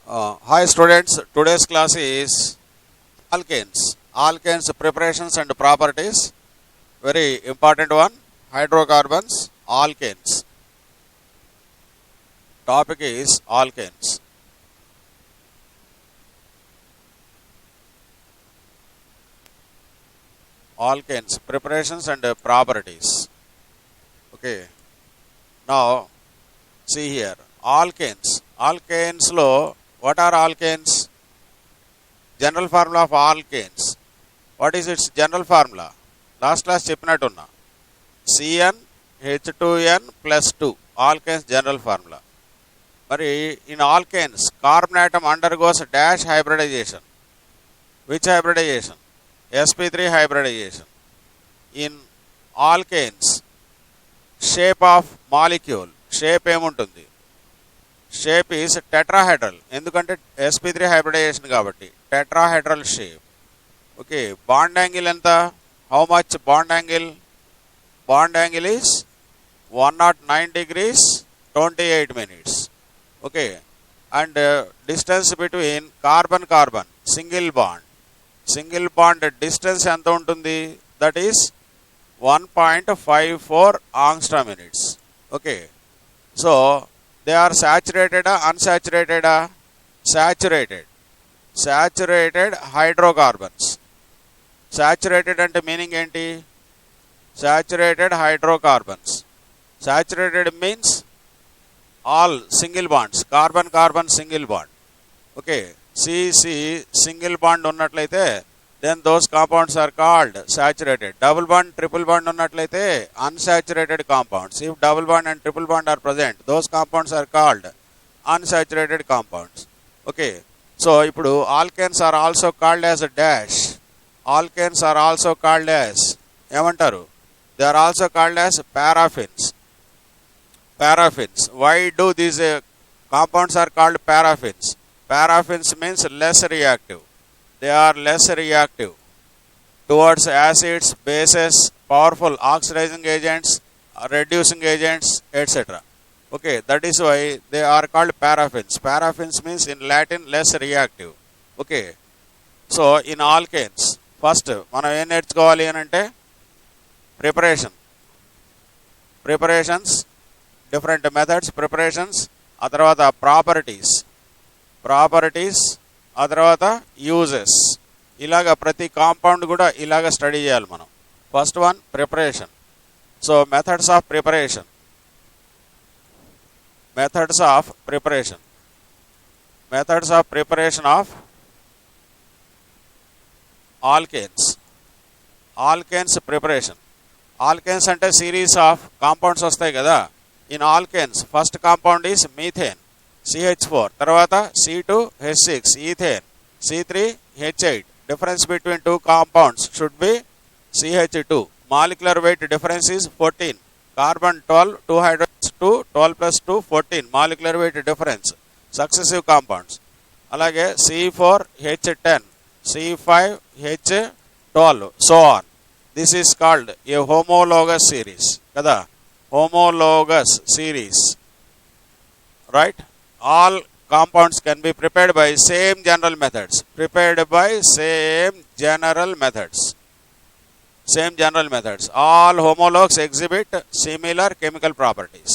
Hi students, today's class is alkanes. Alkanes preparations and properties. Very important one. Hydrocarbons, alkanes. Topic is alkanes. Alkanes, preparations and properties. Okay. Now, see here. Alkanes. Alkanes lo, what are alkanes? General formula of alkanes. What is its general formula? Last class చెప్పినట్టున్నా CnH2n plus 2 alkanes general formula. మరి in alkanes carbon atom undergoes dash hybridization. Which hybridization? sp3 hybridization. In alkanes shape of molecule shape ఏముంటుంది? Shape is tetrahedral. ఎందుకంటే sp3 hybridization కాబట్టి tetrahedral shape. Okay, bond angle ఎంత? How much bond angle? Bond angle is 109 degrees 28 minutes. Okay, and distance between carbon carbon single bond distance ఎంత ఉంటుంది? That is 1.54 angstrom units. Okay, so they are saturated or unsaturated? Saturated hydrocarbons. Saturated ante meaning enti? Saturated hydrocarbons. Saturated means all single bonds, carbon single bond. Okay, C single bond unnatlaithe then those compounds are called saturated. Double bond, triple bond unnatlaithe unsaturated compounds. If double bond and triple bond are present, those compounds are called unsaturated compounds. Okay, so ipudu alkanes are also called as a dash. Alkanes are also called as emantaru? They are also called as paraffins. Why do these compounds are called paraffins? Paraffins means less reactive. They are less reactive towards acids, bases, powerful oxidizing agents, reducing agents, etc. Okay, that is why they are called paraffins. Paraffins means in Latin less reactive. Okay, so in alkanes, first మనం ఏం నేర్చుకోవాలి అని అంటే preparations, different methods, preparations, ఆ తర్వాత properties, ఆ తర్వాత uses. ఇలాగ ప్రతి కాంపౌండ్ కూడా ఇలాగ స్టడీ చేయాలి మనం. First one preparation. So methods of preparation of alkanes preparation. Alkanes అంటే సిరీస్ ఆఫ్ కాంపౌండ్స్ వస్తాయి కదా. In alkanes first compound is methane, CH4, తర్వాత C2H6, ethane, C3H8. Difference between two compounds should be CH2. Molecular weight difference is 14. Carbon 12, 2 hydrogens 2, 12 plus 2, 14. Molecular weight difference. Successive compounds. అలాగే C4H10, C5H12, so on. This is called a homologous series. కదా, homologous series. Right? All compounds can be prepared by same general methods. All homologues exhibit similar chemical properties.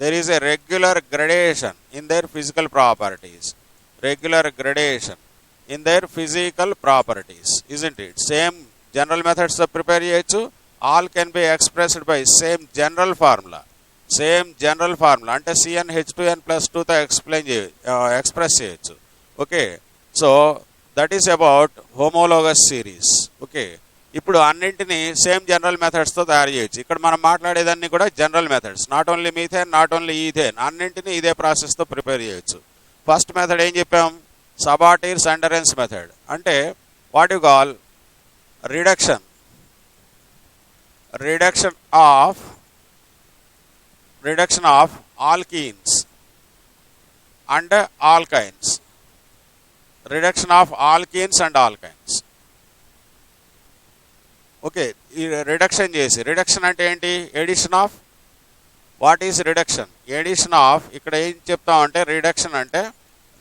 There is a regular gradation in their physical properties. Isn't it? Same general methods to prepare cheyochu. All can be expressed by same general formula. అంటే CnH2n plus 2 తో express చేయొచ్చు. Okay, so that is about homologous series. Okay, ఇప్పుడు అన్నింటినీ same general మెథడ్స్తో తయారు చేయొచ్చు. ఇక్కడ మనం మాట్లాడేదాన్ని కూడా general methods, not only methane, not only ethane, అన్నింటినీ ఇదే ప్రాసెస్తో ప్రిపేర్ చేయొచ్చు. ఫస్ట్ మెథడ్ ఏం చెప్పాం? Sabatier Senderens method. అంటే what you call reduction of alkenes and alkynes. Okay, ఈ రిడక్షన్ చేసి, రిడక్షన్ అంటే ఏంటి? Addition of what is reduction? Addition of, ఇక్కడ ఏం చెప్తామంటే రిడక్షన్ అంటే,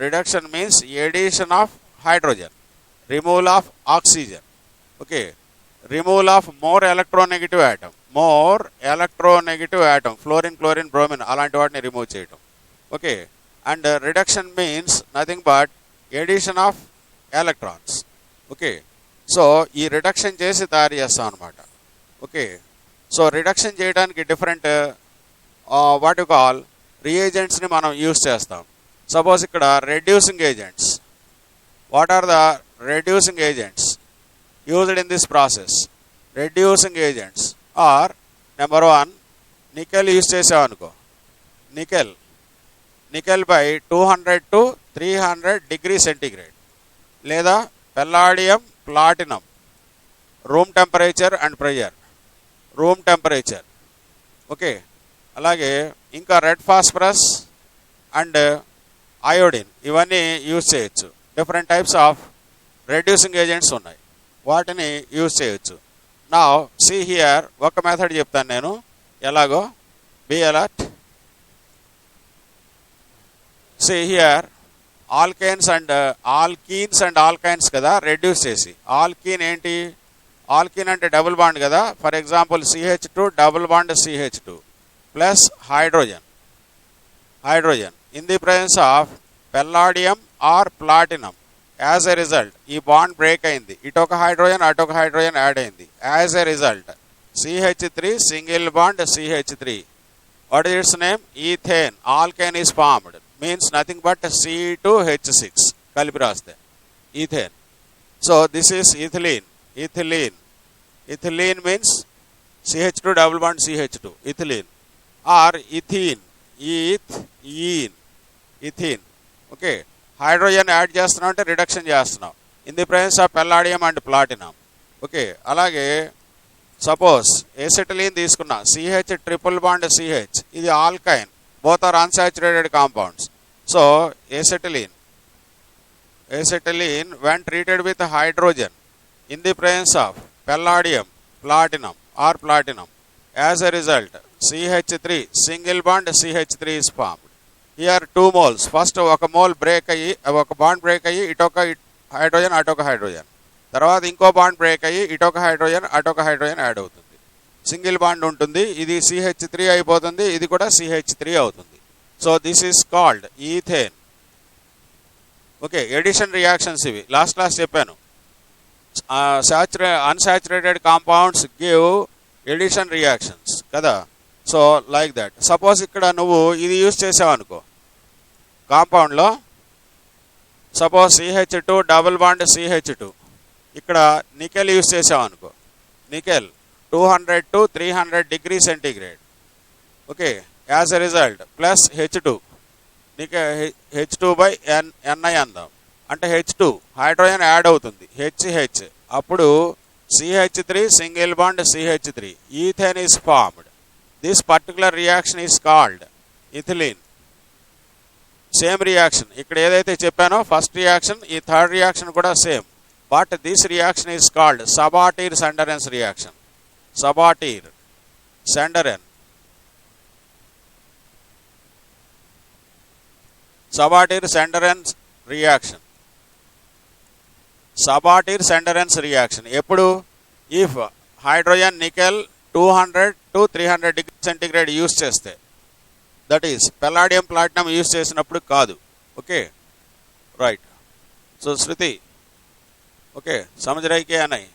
reduction means addition of hydrogen, removal of oxygen. Okay, removal of more electronegative atom, more electronegative atom, fluorine, chlorine, bromine అలాంటి వాటిని రిమూవ్ చేయటం. Okay, and reduction means nothing but addition of electrons. Okay, so ఈ reduction చేసి తయారు చేస్తాం అనమాట. Okay, so reduction చేయడానికి different what you call రియేజెంట్స్ని మనం యూస్ చేస్తాం. సపోజ్ ఇక్కడ reducing agents. What are the reducing agents used in this process? Reducing agents are number 1 nickel use చేసామనుకో, nickel by 200 to 300 degree centigrade, లేదా palladium platinum, room temperature and pressure, room temperature. Okay, అలాగే ఇంకా red phosphorus and iodine ఇవన్నీ use చేయొచ్చు. Different types of reducing agents ఉన్నాయి, వాటిని use చేయొచ్చు. నా సీ హియర్ ఒక మెథడ్ చెప్తాను నేను ఎలాగో. Be alert. See here alkynes and alkynes కదా రెడ్యూస్ చేసి. ఆల్కీన్ ఏంటి? ఆల్కీన్ అంటే డబుల్ బాండ్ కదా. For example CH2 double bond CH2 plus hydrogen in the presence of palladium or platinum. As a result ఈ bond break అయింది, ఇటొక hydrogen అటొక hydrogen add అయింది. As a result CH3 single bond CH3. What is its name? Ethane. Alkyne is formed, means nothing but C2H6 కలిపి రాస్తే ethane. So this is ethylene. Ethylene means CH2 double bond CH2, ethylene. Or ethene, ethene. Okay, hydrogen add చేస్తున్నాం అంటే reduction చేస్తున్నాం in the presence of palladium and platinum. Okay, అలాగే suppose acetylene తీసుకున్నా, CH triple bond CH, ఇది alkyne, both are unsaturated compounds. So acetylene when treated with hydrogen in the presence of palladium, platinum or platinum, as a result CH3 single bond CH3 is formed. Here 2 moles. First ఒక mole break అయ్యి, ఒక bond break అయ్యి ఇటొక hydrogen అటొక hydrogen, తర్వాత ఇంకో bond break అయ్యి ఇటొక హైడ్రోజన్ అటొక హైడ్రోజన్ యాడ్ అవుతుంది. సింగిల్ బాండ్ ఉంటుంది, ఇది CH3 అయిపోతుంది, ఇది కూడా CH3 అవుతుంది. So this is called ethane. Okay, addition reactions ఇవి లాస్ట్ క్లాస్ చెప్పాను. Unsaturated compounds give addition reactions కదా. So like that. సపోజ్ ఇక్కడ నువ్వు ఇది యూజ్ చేసావు అనుకో కాంపౌండ్లో, suppose CH2 double bond CH2, ఇక్కడ నికెల్ యూజ్ చేసావు అనుకో, nickel 200 to 300 degree centigrade. Okay, as a result plus H2, H2/Ni అందాం, అంటే H2 హైడ్రోజన్ యాడ్ అవుతుంది, HH, అప్పుడు CH3 single bond CH3, ethane is formed. This particular reaction is called ethylene. Same reaction ఇక్కడ ఏదైతే చెప్పానో first reaction, ఈ third reaction కూడా same, but this reaction is called Sabatier-Sanderen's reaction. Sabatier-Sanderen's reaction ఎప్పుడు? If hydrogen nickel 200 to 300 degree centigrade use చేస్తే, that is palladium platinum use చేసినప్పుడు కాదు. Okay, right. So Shruti, okay, समझ रही क्या नहीं?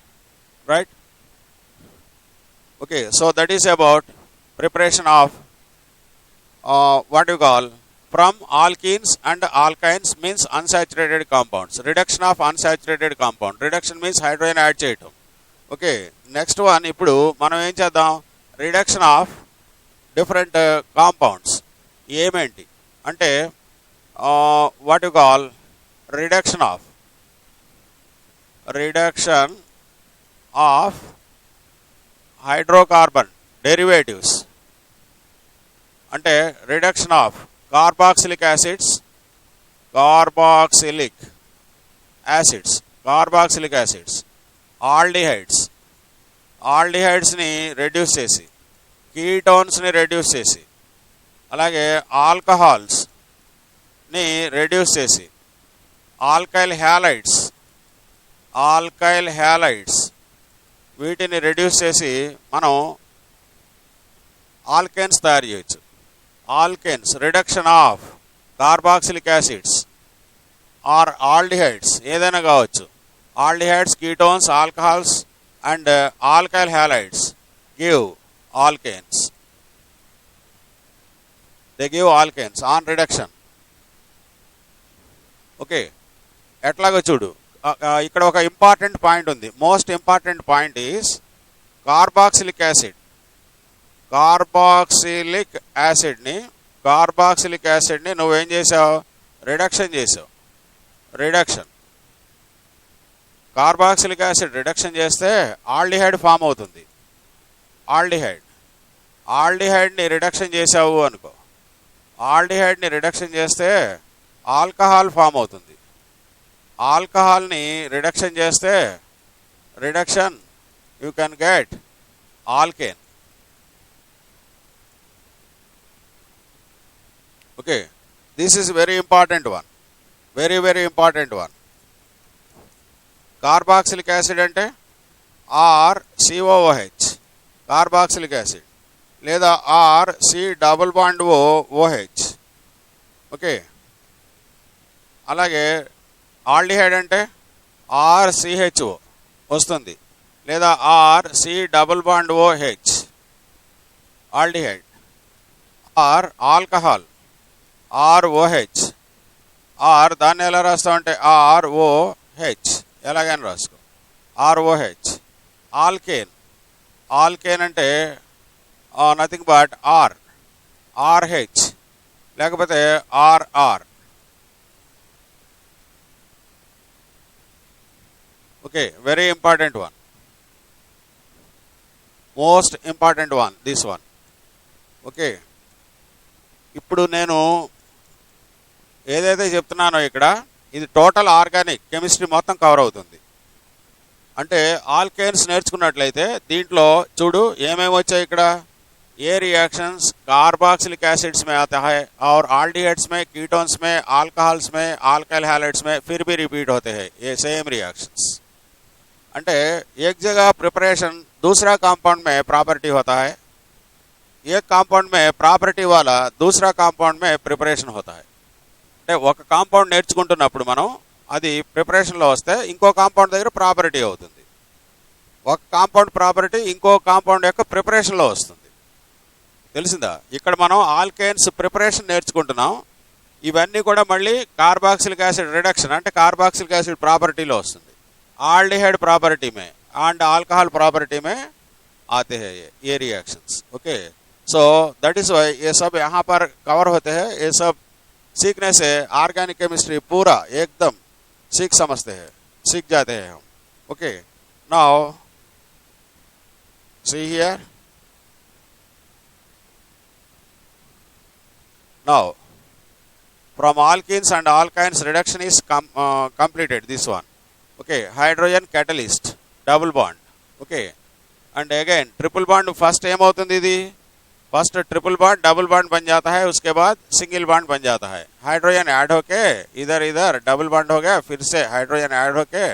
right? Okay, so that is about preparation of what you call from alkenes and alkynes means unsaturated compounds. Reduction of unsaturated compound. Reduction means hydrogen add చేయటం. Okay, next one ఇప్పుడు మనం ఏం చేద్దాం? Reduction of different compounds ఏమేంటి అంటే what you call reduction of hydrocarbon derivatives, అంటే reduction of carboxylic acids, ఆల్డిహైడ్స్ని reduce చేసి, కీటోన్స్ని రెడ్యూస్ చేసి, అలాగే ఆల్కహాల్స్ని రెడ్యూస్ చేసి ఆల్కైల్ హ్యాలైడ్స్ వీటిని రెడ్యూస్ చేసి మనం ఆల్కేన్స్ తయారు చేయొచ్చు. Alkanes reduction of carboxylic acids or aldehydes ఏదైనా కావచ్చు. Aldehydes, ketones, alcohols and alkyl halides give alkanes. They give alkanes on reduction. Okay, ఎట్లాగో చూడు, ఇక్కడ ఒక ఇంపార్టెంట్ పాయింట్ ఉంది. Most important point is carboxylic యాసిడ్ని నువ్వేం చేసావు? రిడక్షన్ చేసావు. కార్బాక్సిలిక్ యాసిడ్ రిడక్షన్ చేస్తే ఆల్డిహైడ్ ఫామ్ అవుతుంది. ఆల్డిహైడ్ని రిడక్షన్ చేసావు అనుకో. ఆల్డిహైడ్ని రిడక్షన్ చేస్తే ఆల్కహాల్ ఫామ్ అవుతుంది. ఆల్కహాల్ని రిడక్షన్ చేస్తే you can get alkane. Okay, this is very important one. Very important one. Carboxylic acid అంటే RCOOH కార్బాక్సిలిక్ యాసిడ్, లేదా RC≡OH. ఓకే, అలాగే ఆల్డిహైడ్ అంటే RCHO వస్తుంది, లేదా RC≡OH ఆల్డిహైడ్. Alcohol ROH. దాన్ని ఎలా రాస్తామంటే ROH ఎలాగైనా రాసుకో, ROH. ఆల్కేన్ అంటే నథింగ్ బట్ RH లేకపోతే RR. Okay, very important one, most important one, this one. Okay, ఇప్పుడు నేను ఏదైతే చెప్తున్నానో ఇక్కడ ఇది టోటల్ ఆర్గానిక్ కెమిస్ట్రీ మొత్తం కవర్ అవుతుంది. అంటే ఆల్కేన్స్ నేర్చుకున్నట్లయితే దీంట్లో చూడు ఏమేమి వచ్చాయి ఇక్కడ. ఏ रिएक्शंस कार्बोक्सिलिक एसिड्स में आता है और आल्डिहाइड्स में, कीटोन्स में, आल्कहॉल्स में, आल्काइल हैलाइड्स में फिर भी रिपीट होते हैं ये सेम रिएक्शंस. అంటే एक जगह प्रिपरेशन दूसरा कंपाउंड में प्रॉपर्टी होता है, एक कंपाउंड में प्रॉपर्टी वाला दूसरा कंपाउंड में प्रिपरेशन होता है. అంటే ఒక కాంపౌండ్ నేర్చుకుంటున్నప్పుడు మనం అది ప్రిపరేషన్లో వస్తే ఇంకో కాంపౌండ్ దగ్గర ప్రాపర్టీ అవుతుంది. ఒక కాంపౌండ్ ప్రాపర్టీ ఇంకో కాంపౌండ్ యొక్క ప్రిపరేషన్లో వస్తుంది. తెలిసిందా? ఇక్కడ మనం ఆల్కేన్స్ ప్రిపరేషన్ నేర్చుకుంటున్నాం. ఇవన్నీ కూడా మళ్ళీ కార్బాక్సిలిక్ యాసిడ్ రిడక్షన్ అంటే కార్బాక్సిలిక్ యాసిడ్ ప్రాపర్టీలో వస్తుంది. ఆల్డిహైడ్ ప్రాపర్టీ में एंड अल्कोहल प्रॉपर्टी में आते हैं ये reactions. Okay, so that is why ये सब यहाँ पर कवर होते हैं. ये सब सीखने से ऑर्गेनिक केमिस्ट्री पूरा एकदम सीख जाते हैं हम. Okay, now see here. Now from alkenes and alkynes reduction is completed, this one. Okay, hydrogen catalyst double bond. Okay, and again triple bond first aim होती थी, first triple bond double bond बन जाता है, उसके बाद single bond बन जाता है. हाइड्रोजन ऐड होके इधर डबल बॉन्ड हो गया, फिर से हाइड्रोजन ऐड होके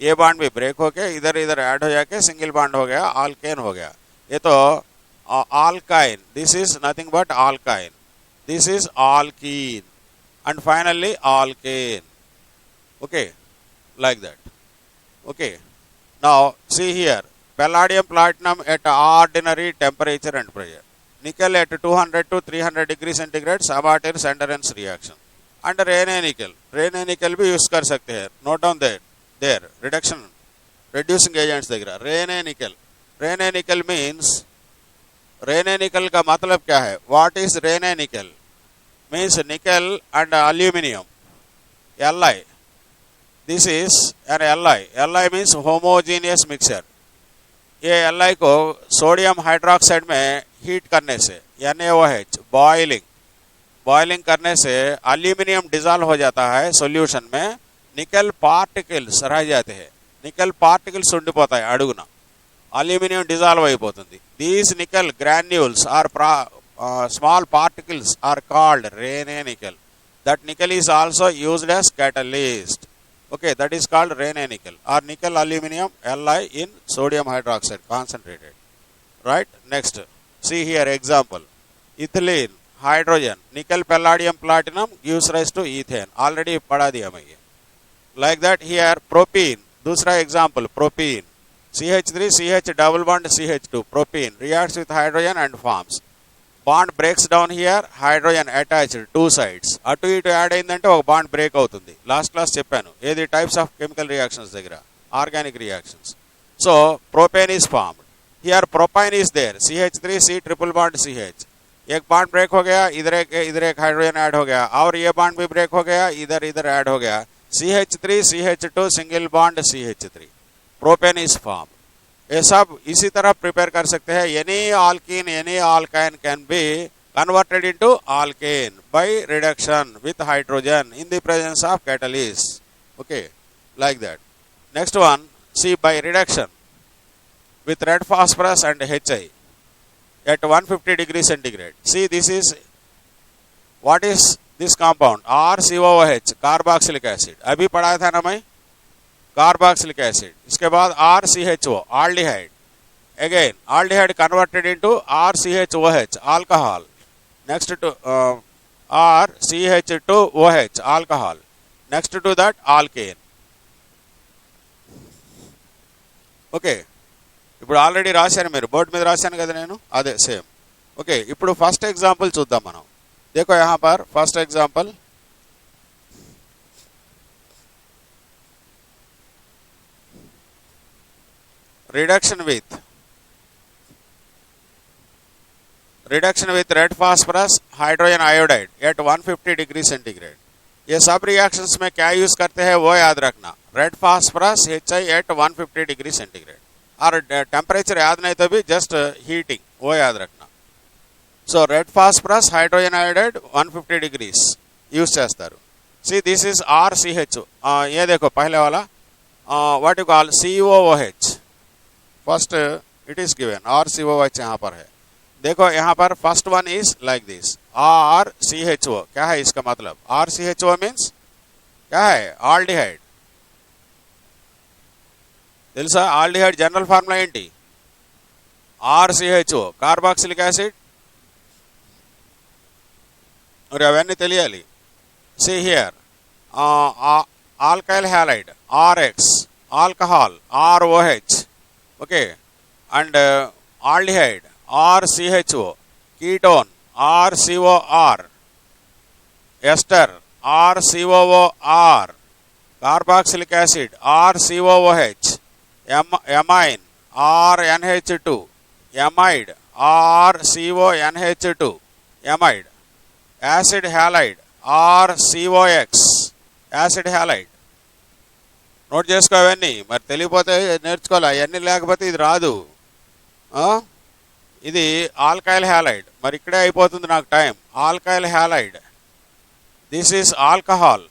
ये बॉन्ड भी ब्रेक होके इधर ऐड हो जाके सिंगल बॉन्ड हो गया, आल्केन हो गया. ये तो alkyne, this is nothing but alkyne, this is alkene, and finally alkane. Okay, like that. Okay, now see here, palladium platinum at ordinary temperature and pressure, nickel at 200 to 300 degrees centigrade Savater Sanderens reaction, and Rene nickel भी use कर सकते हैं. Note down there reduction reducing agents देगा. Rene nickel means Renee निकल का मतलब क्या है? व्हाट इज रेने निकल? मीन्स निकल and aluminium, Li. This is an Li means homogeneous mixture. ये Li को सोडियम हाइड्रोक्साइड में हीट करने से NaOH बॉइलिंग करने से अल्यूमिनियम डिजॉल्व हो जाता है सॉल्यूशन में. निकल पार्टिकल्स रह जाते हैं, निकल पार्टिकल्स ఉండిపోతాయి అడుగున, అల్యూమినియం డిజాల్వ్ అయిపోతుంది. These nickel granules are small particles are called Raney nickel. That nickel is also used as catalyst. Okay, that is called Raney nickel or nickel aluminum Li in sodium hydroxide concentrated. Right? Next, see here example. Ethylene, hydrogen, nickel, palladium, platinum gives rise to ethane. Already पढ़ा दिया मैं ये. Like that here propene. दूसरा example propene. CH3 CH double bond CH2 propene reacts with hydrogen and forms. Bond breaks down here, hydrogen attached two sides. అటు ఇటు add అయిందంటే ఒక bond break అవుతుంది. లాస్ట్ క్లాస్ చెప్పాను ఏది టైప్స్ ఆఫ్ కెమికల్ రియాక్షన్స్ దగ్గర organic reactions. So propane is formed. Here propyne is there CH3 C triple bond CH. एक bond break हो गया, इधर एक हाइड्रोजन ऐड हो गया और ये बॉन्ड भी ब्रेक हो गया, इधर ऐड हो गया. CH3 CH2 single bond CH3 propane is form. ये सब इसी तरह प्रिपेयर कर सकते हैं. Any alkene any alkyne can be converted into alkane by reduction with hydrogen in the presence of catalyst. Okay, like that. Next one, see by reduction with red phosphorus and HI at 150 degrees centigrade. See, this is what is this compound RCOOH carboxylic acid. अभी पढ़ाया था ना मैं carboxylic acid. इसके बाद RCHO aldehyde. Again aldehyde converted into RCHOH alcohol. Next to RCH2OH alcohol. Next to that alkane. Okay. ఇప్పుడు already రాశాను, మీరు బోర్డు మీద రాశాను కదా నేను, అదే సేమ్. ఓకే, ఇప్పుడు ఫస్ట్ ఎగ్జాంపుల్ చూద్దాం మనం. देखो यहाँ पर first example. Reduction with red phosphorus hydrogen iodide at 150 degree centigrade. ये सब रिएक्शंस में क्या यूज करते हैं वो याद रखना. Red phosphorus HI at 150 degree centigrade और टेम्परेचर याद नहीं तो भी जस्ट हीटिंग वो याद रखना. So red phosphorus hydrogen iodide 150 degrees use చేస్తారు. See this is RCH. ये देखो पहले वाला what you call COOH. First it is given RCOOH यहाँ पर है. देखो यहाँ पर first one is like this RCHO. क्या है इसका मतलब? RCHO मीन्स क्या है? ఆల్డిహైడ్. తెలుసా ఆల్డిహైడ్ జనరల్ ఫార్ములా ఏంటి? RCHO carboxylic acid. మరి అవన్నీ తెలియాలి. See here alkyl halide RX, alcohol ROH, okay, and aldehyde RCHO, ketone RCOR, ester RCOOR, carboxylic acid RCOOH, amine RNH2, amide RCONH2, amide, acid halide RCOX, acid halide. Note చేసుకో అవన్నీ, మరి తెలియపోతే నేర్చుకోవాలి. అవన్నీ లేకపోతే ఇది రాదు. ఇది ఆల్కైల్ హ్యాలైడ్. మరి ఇక్కడే అయిపోతుంది నాకు time. Alkyl halide this is alcohol.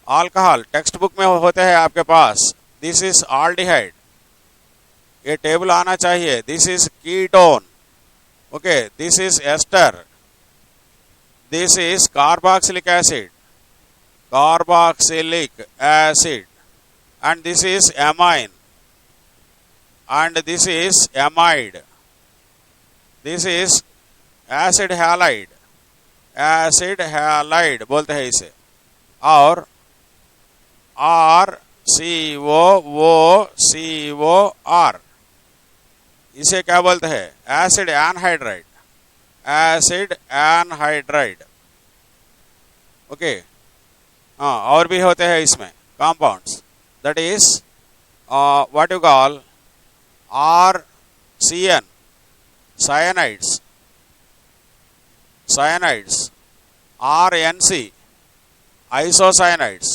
Alcohol textbook में होते हैं आपके पास. This is aldehyde. ये टेबल आना चाहिए. This is ketone. Okay, this is ester. This is carboxylic acid, carboxylic acid, and this is amine, and this is amide. This is acid halide. acid halide बोलते हैं इसे. और RCOOCOR इसे क्या बोलते हैं? Acid anhydride. Acid anhydride. Okay, और भी होते हैं इसमें compounds. That is what you call RCN cyanides. Cyanides RNC isocyanides.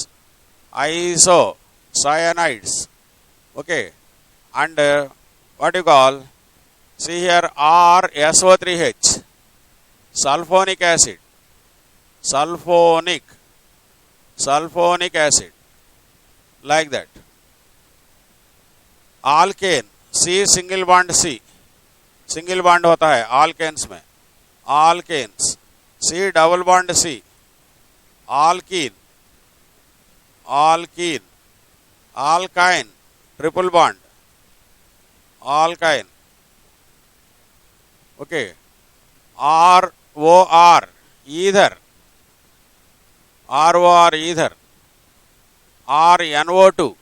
Isocyanides. Okay, and what you call, see here RSO3H sulfonic acid. sulfonic acid, like that. alkane C single bond C, single bond होता है alkanes में. alkanes. C double bond C, alkene, alkene, alkyne, triple bond, alkyne. Okay, ROR, ether, ROR, ether, RNO2,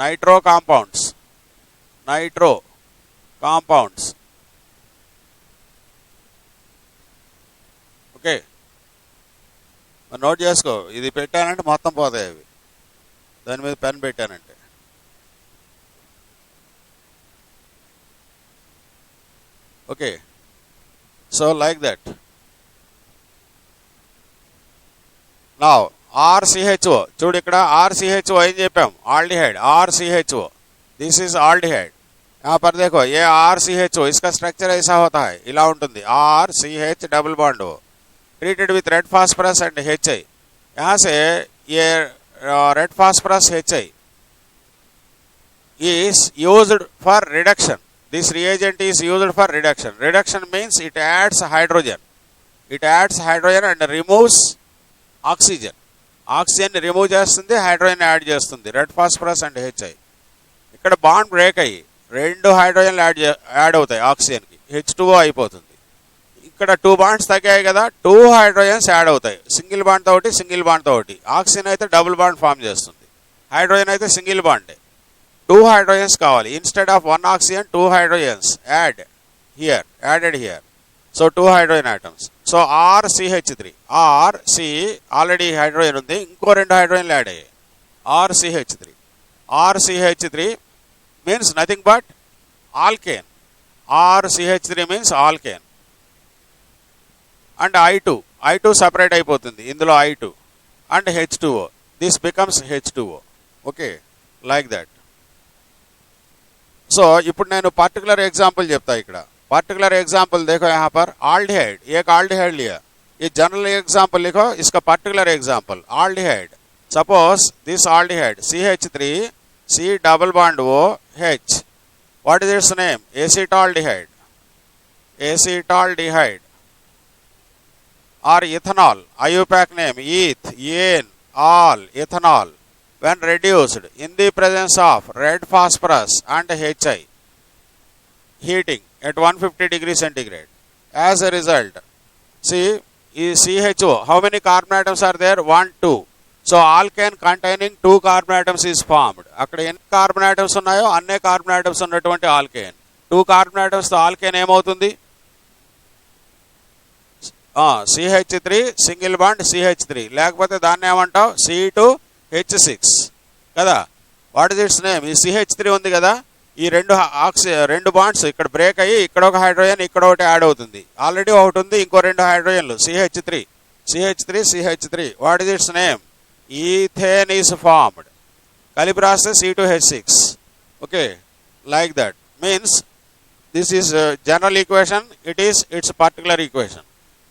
nitro compounds, nitro compounds. Okay, note చేసుకో. ఇది పెట్టానంటే మొత్తం పోతాయి అవి, దాని మీద పెన్ పెట్టానంటే. Okay, so like that. నా RCHO చూడు, ఇక్కడ RCHO ఏం చెప్పాం? Aldehyde. RCHO, this is aldehyde. यहाँ पर देखो ये RCHO, इसका स्ट्रक्चर ऐसा होता है, इला ఉంటుంది. RCH डबल बॉन्ड हो, treated with red phosphorus and HI. यहाँ से ये red phosphorus HI is used for reduction. This reagent is used for reduction. Reduction means it adds hydrogen. It adds hydrogen and removes oxygen. Oxygen remove చేస్తుంది, hydrogen add చేస్తుంది. Red phosphorus and HI. ఇక్కడ bond break అయ్యి రెండు హైడ్రోజన్లు add అవుతాయి ఆక్సిజన్కి, H2O అయిపోతుంది. ఇక్కడ 2 bonds తగ్గాయి కదా, 2 హైడ్రోజన్స్ యాడ్ అవుతాయి. సింగిల్ బాండ్తో ఒకటి, సింగిల్ బాండ్తో ఒకటి. ఆక్సిజన్ అయితే డబుల్ బాండ్ ఫామ్ చేస్తుంది, హైడ్రోజన్ అయితే సింగిల్ బాండే. 2 hydrogens కావాలి. Instead of 1 oxygen 2 hydrogens added here. So 2 hydrogen atoms. So RCH3, RC already hydrogen ఉంది, ఇంకో 2 హైడ్రోజన్లు యాడ్ అయ్యాయి. RCH3 means nothing but alkane. RCH3 means alkane. And I2 separate అయిపోతుంది ఇందులో, I2 and H2O. This becomes H2O. Okay, like that. So ఇప్పుడు నేను particular example చెప్తా. ఇక్కడ particular example देखो, यहाँ पर आल्डिहाइड, एक आल्डिहाइड लिया. ये जनरल एग्जाम्पल लिखो, इसका particular example aldehyde. Suppose this aldehyde CH3 C double bond O H. What is it's name? Acetaldehyde. Acetaldehyde or ethanol. IUPAC name eth, ene, all, ethanol. When reduced in the presence of red phosphorus and HI, heating at 150 degrees centigrade. As a result, see CHO, how many carbon atoms are there? 1, 2. So alkane containing 2 carbon atoms is formed. అక్కడ ఎన్ని carbon atoms ఉన్నాయో అన్నే carbon atoms ఉన్నటువంటి alkane. 2 carbon atoms తో alkane ఏమవుతుంది? CH3 single bond CH3, లేకపోతే దాన్ని ఏమంటావు? C2H6 కదా. What is its name? ఈ CH3 ఉంది కదా, ఈ రెండు బాండ్స్ ఇక్కడ బ్రేక్ అయ్యి ఇక్కడ ఒక హైడ్రోజన్ ఇక్కడ ఒకటి యాడ్ అవుతుంది. ఆల్రెడీ ఒకటి ఉంది, ఇంకో 2 హైడ్రోజన్లు CH3. What is its name? Ethane is formed. కలిపి రాస్తే C2H6. Okay, like that. Means this is general equation, it is its particular equation.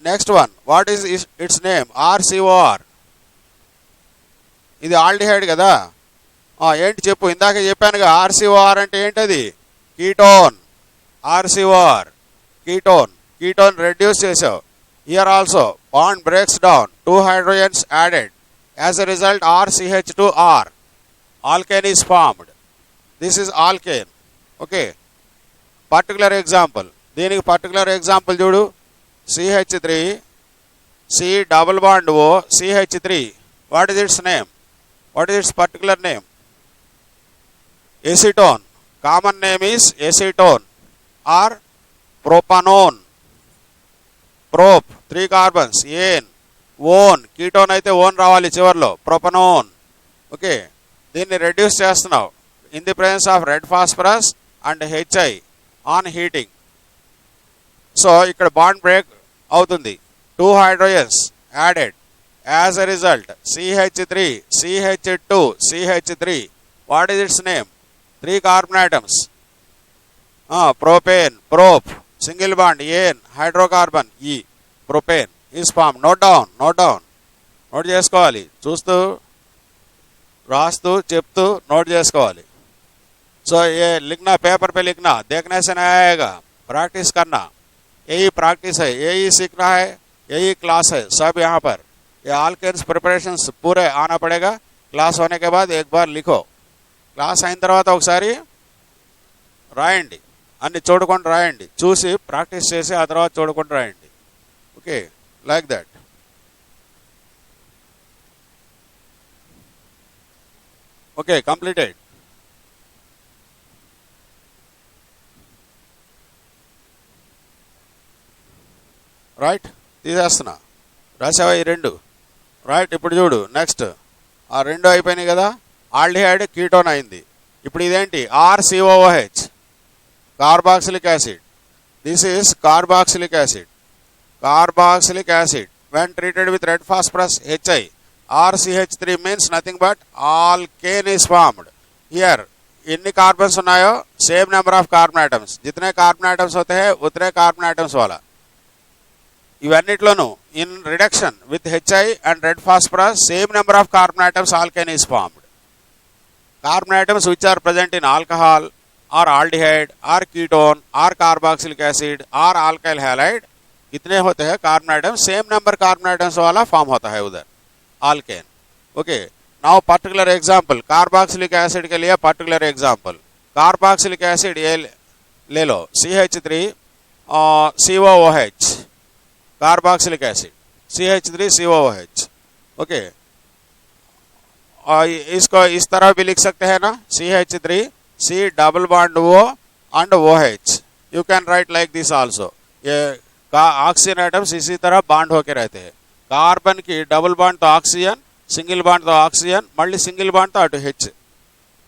Next one, what is its name? RCOR. ఇది aldehyde కదా. ఏంటి చెప్పు? ఇందాక చెప్పానుగా RCOR అంటే ఏంటది? కీటోన్. RCOR కీటోన్ రెడ్యూస్ చేసావు. Here also bond breaks down, 2 hydrogens added. As a result RCH2R, alkane is formed. This is alkane. Okay, particular example. దీనికి పర్టికులర్ ఎగ్జాంపుల్ చూడు. CH3 C double bond O CH3. What is its name? What is its particular name? Acetone. Common name is acetone or propanone. Prop 3 carbons. Ane, own. Ketone అయితే own రావాలి చివర్లో, ప్రొపనోన్. Okay, దీన్ని reduce చేస్తున్నావు in the presence of red phosphorus and HI on heating. So ఇక్కడ bond break అవుతుంది, 2 hydrogens added. As a result CH3 CH2 CH3. What is its name? 3 carbon atoms. Propane, prop, single bond, ane, hydrocarbon, E, propane is formed. Note down. Note చేసుకోవాలి, చూస్తూ రాస్తూ చెప్తూ note చేసుకోవాలి. So ये लिखना, paper पे लिखना, देखने से नहीं आएगा, प्रैक्टिस करना. यही प्रैक्टिस है, यही सीखना है, यही क्लास है सब यहाँ पर। ये आल्केन्स प्रिपरेशंस पूरे आना पड़ेगा। क्लास होने के बाद एक बार लिखो, క్లాస్ అయిన తర్వాత ఒకసారి రాయండి, అన్ని చూడకుండా రాయండి, చూసి ప్రాక్టీస్ చేసి ఆ తర్వాత చూడకుండా రాయండి. Okay, like that. Okay, completed. Right, తీసేస్తున్నా. రాసావా ఈ రెండు? రైట్, ఇప్పుడు చూడు నెక్స్ట్. ఆ రెండు అయిపోయినాయి కదా, ఆల్డిహైడ్ కీటోన్ అయింది. ఇప్పుడు ఇదేంటి? RCOOH, carboxylic acid. This is carboxylic acid. Carboxylic acid when treated with red phosphorus Hi, RCH3 means nothing but alkane is formed. Here ఎన్ని కార్బన్స్ ఉన్నాయో same number of carbon atoms, जितने carbon atoms होते हैं उतने carbon atoms वाला. ఇవన్నిట్లోనూ in reduction with Hi and red phosphorus same number of carbon atoms alkane is formed. Carbon atoms which are present in alcohol और aldehyde और ketone और carboxylic acid और alkyl halide, कितने होते हैं carbon atoms? Same number carbon atoms वाला form होता है उधर alkane. Okay, now particular example carboxylic acid के लिए पर्टिकुलर एग्जांपल. कार्बोक्सिलिक एसिड ये ले लो, CH3 COOH, carboxylic acid CH3 COOH. Okay, इसको इस तरह भी लिख सकते हैं ना, CH3 C double bond O and OH. You can write like this also. ये ऑक्सीजन आइटम्स इसी तरह बांड होके रहते हैं. कार्बन की डबल बॉन्ड तो ऑक्सीजन, सिंगल बॉन्ड तो ऑक्सीजन, मल्टी सिंगल बॉन्ड तो अटू H.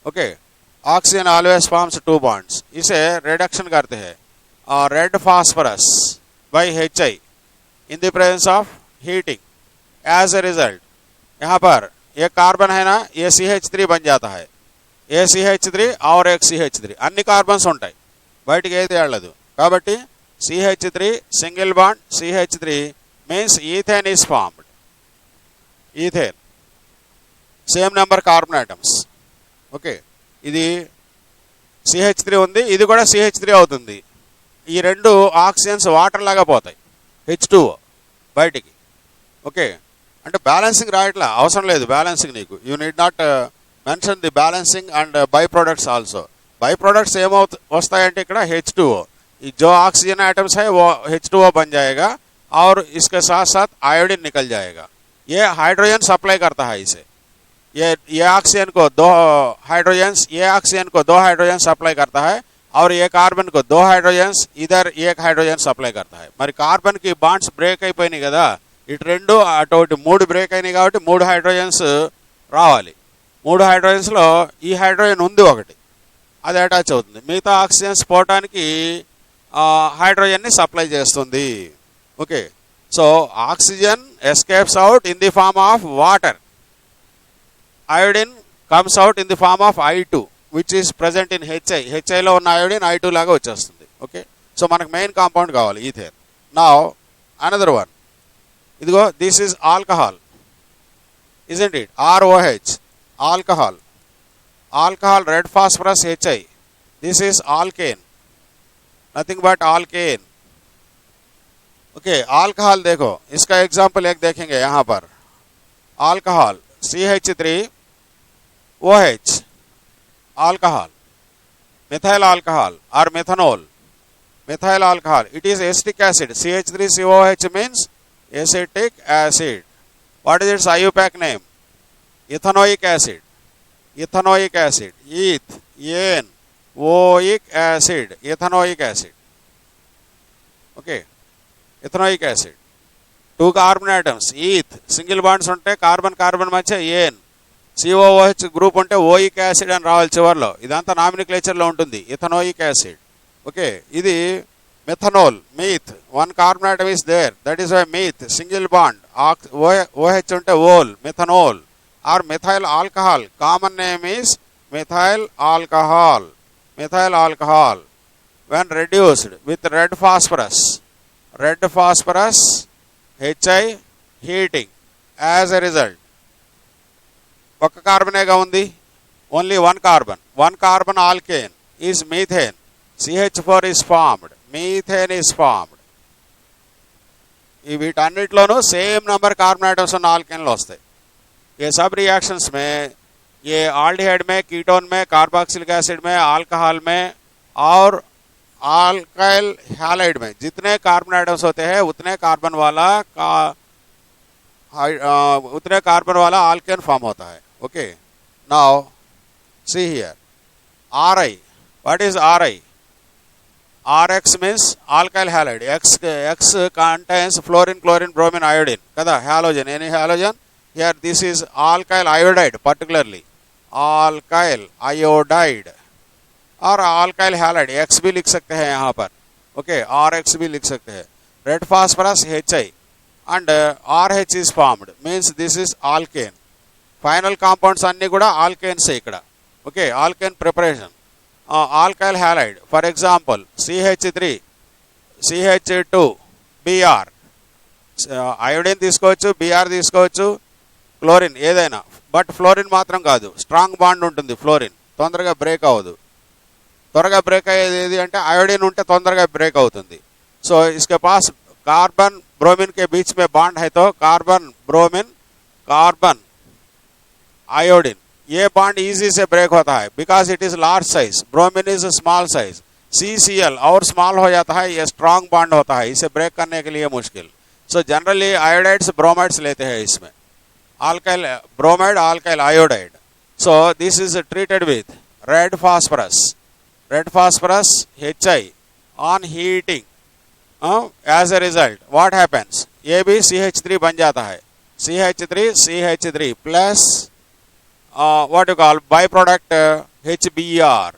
Okay, oxygen always forms 2 bonds. इसे रिडक्शन करते हैं red phosphorus by Hi in the presence of heating. As a result यहाँ पर ये कार्बन है ना, ये CH3 बन जाता है. ఏ CH3 और एक CH3 అన్ని కార్బన్స్ ఉంటాయి, బయటికి ఏది వెళ్ళదు. కాబట్టి CH3 single bond CH3 means ethane is formed. Ethane same number carbon items. Okay, ఇది CH3 ఉంది, ఇది కూడా CH3 అవుతుంది. ఈ రెండు ఆక్సిజన్స్ వాటర్ లాగా పోతాయి, H2O బయటికి. ఓకే, అంటే బ్యాలెన్సింగ్ రాయట్లా, అవసరం లేదు బ్యాలెన్సింగ్ నీకు. You need not mention the balancing and by products also. By products వస్తాయంటే ఇక్కడ H2O, ये जो ऑक्सीजन आइटम्स है वो H2O बन जाएगा और इसके साथ साथ आयोडीन निकल जाएगा. ये हाइड्रोजन सप्लाई करता है इसे. ये ऑक्सीजन को 2 हाइड्रोजन्स, ये ऑक्सीजन को 2 हाइड्रोजन सप्लाई करता है और ये कार्बन को 2 हाइड्रोजन्स, इधर 1 हाइड्रोजन सप्लाई करता है. మరి కార్బన్ కి బాండ్స్ బ్రేక్ అయిపోయినాయి కదా, ఇటు రెండు అటు 3 బ్రేక్ అయినాయి కాబట్టి 3 హైడ్రోజన్స్ రావాలి. 3 హైడ్రోజన్స్ లో ఈ హైడ్రోజన్ ఉంది ఒకటి, అది అటాచ్ అవుతుంది. మిగతా ఆక్సిజన్స్ పోవటానికి హైడ్రోజన్ ని సప్లై చేస్తుంది. Okay, so oxygen escapes out in the form of water, iodine comes out in the form of I2 which is present in Hi లో ఉన్న అయోడిన్ I2 లాగా వచ్చేస్తుంది. ఓకే, సో మనకు మెయిన్ కాంపౌండ్ కావాలి ethane. Now another one, ఇదిగో this is alcohol, isn't it? ROH, alcohol. Alcohol red phosphorus Hi. This is alkane, nothing but alkane. Okay, alcohol देखो, इसका example एक देखेंगे यहाँ पर. alcohol CH3 OH, alcohol, methyl alcohol or methanol, methyl alcohol. It is acetic acid. CH3COH means acetic acid. What is its IUPAC name? Ethanoic acid. Ethanoic acid. Ethanoic acid. Ethanoic acid. Okay. Ethanoic acid. 2 carbon atoms. Eth. Single bonds ఉంటే carbon carbon మధ్య ఏన్. COOH group ఉంటే oic acid అని రావాలి చివర్లో. ఇదంతా నామినిక్లేచర్లో ఉంటుంది. Ethanoic acid. Okay, ఇది methanol, meth. 1 carbon atom is there, that is why meth. Single bond OH ఉంటే ol, methanol. Or methyl alcohol, common name is methyl alcohol. Methyl alcohol when reduced with red phosphorus Hi heating, as a result ఒక కార్బనేగా ఉంది, only 1 carbon, 1 carbon alkane is methane. CH4 is formed, methane is formed. ఈ వీటన్నిటిలోనూ same number carbon atoms ఉన్న ఆల్కేన్లు వస్తాయి. ये सब reactions में ये aldehyde में, कीटोन में, कार्बोक्सिलिक एसिड में, अल्कोहल में और अल्काइल हैलाइड में जितने कार्बन एटम्स होते हैं उतने कार्बन वाला आल्केन फॉर्म होता है. Okay, now see here Ri. What is Ri? Rx means alkyl halide. X contains fluorine, chlorine, bromine, iodine. Kada halogen, any halogen. Here this is alkyl iodide, particularly alkyl iodide और alkyl halide. X भी लिख सकते हैं यहाँ पर. Okay, Rx भी लिख सकते हैं. Red phosphorus Hi and RH is formed, means this is alkane. Final compounds अन्नी కూడా alkanes ఇక్కడ. Okay, alkane preparation. Alkyl halide, for example CH3, CH2, Br. iodine తీసుకోవచ్చు, Br తీసుకోవచ్చు, క్లోరిన్ ఏదైనా. బట్ ఫ్లోరిన్ మాత్రం కాదు, స్ట్రాంగ్ బాండ్ ఉంటుంది. Fluorine తొందరగా బ్రేక్ అవ్వదు. త్వరగా బ్రేక్ అయ్యేది ఏది అంటే आयोडीन ఉంటే తొందరగా బ్రేక్ అవుతుంది. సో इसके पास कार्बन ब्रोमीन के बीच में बॉन्ड है तो कार्बन ब्रोमीन कार्बन आयोडीन, ये बॉन्ड इजी से ब्रेक होता है because it is large size. Bromine is small size. CCl और स्मॉल हो जाता है, ये स्ट्रांग बॉन्ड होता है, इसे ब्रेक करने के लिए मुश्किल. सो जनरली आयोडाइड्स ब्रोमाइड्स लेते हैं इसमें. alkyl bromide, alkyl iodide. So this is treated with red phosphorus Hi on heating. As a result what happens? ये भी CH3 बन जाता है. CH3 plus what you call byproduct HBr.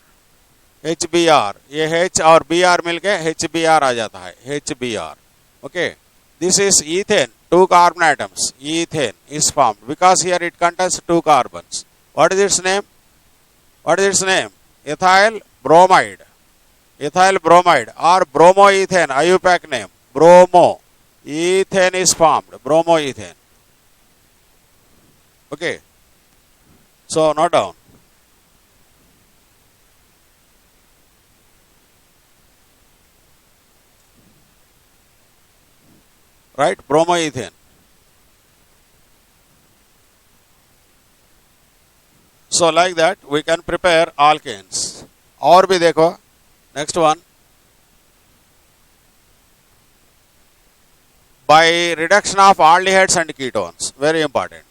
ये H और Br मिलके HBr आ जाता है, HBr. Okay, this is ethane, 2 carbon atoms. Ethane is formed because here it contains 2 carbons. What is its name? Ethyl bromide or bromoethane, IUPAC name. Bromoethane is formed, bromoethane. Okay, so note down. Right, bromoethane. So like that we can prepare alkanes. और भी देखो, next one. By reduction of aldehydes and ketones, very important.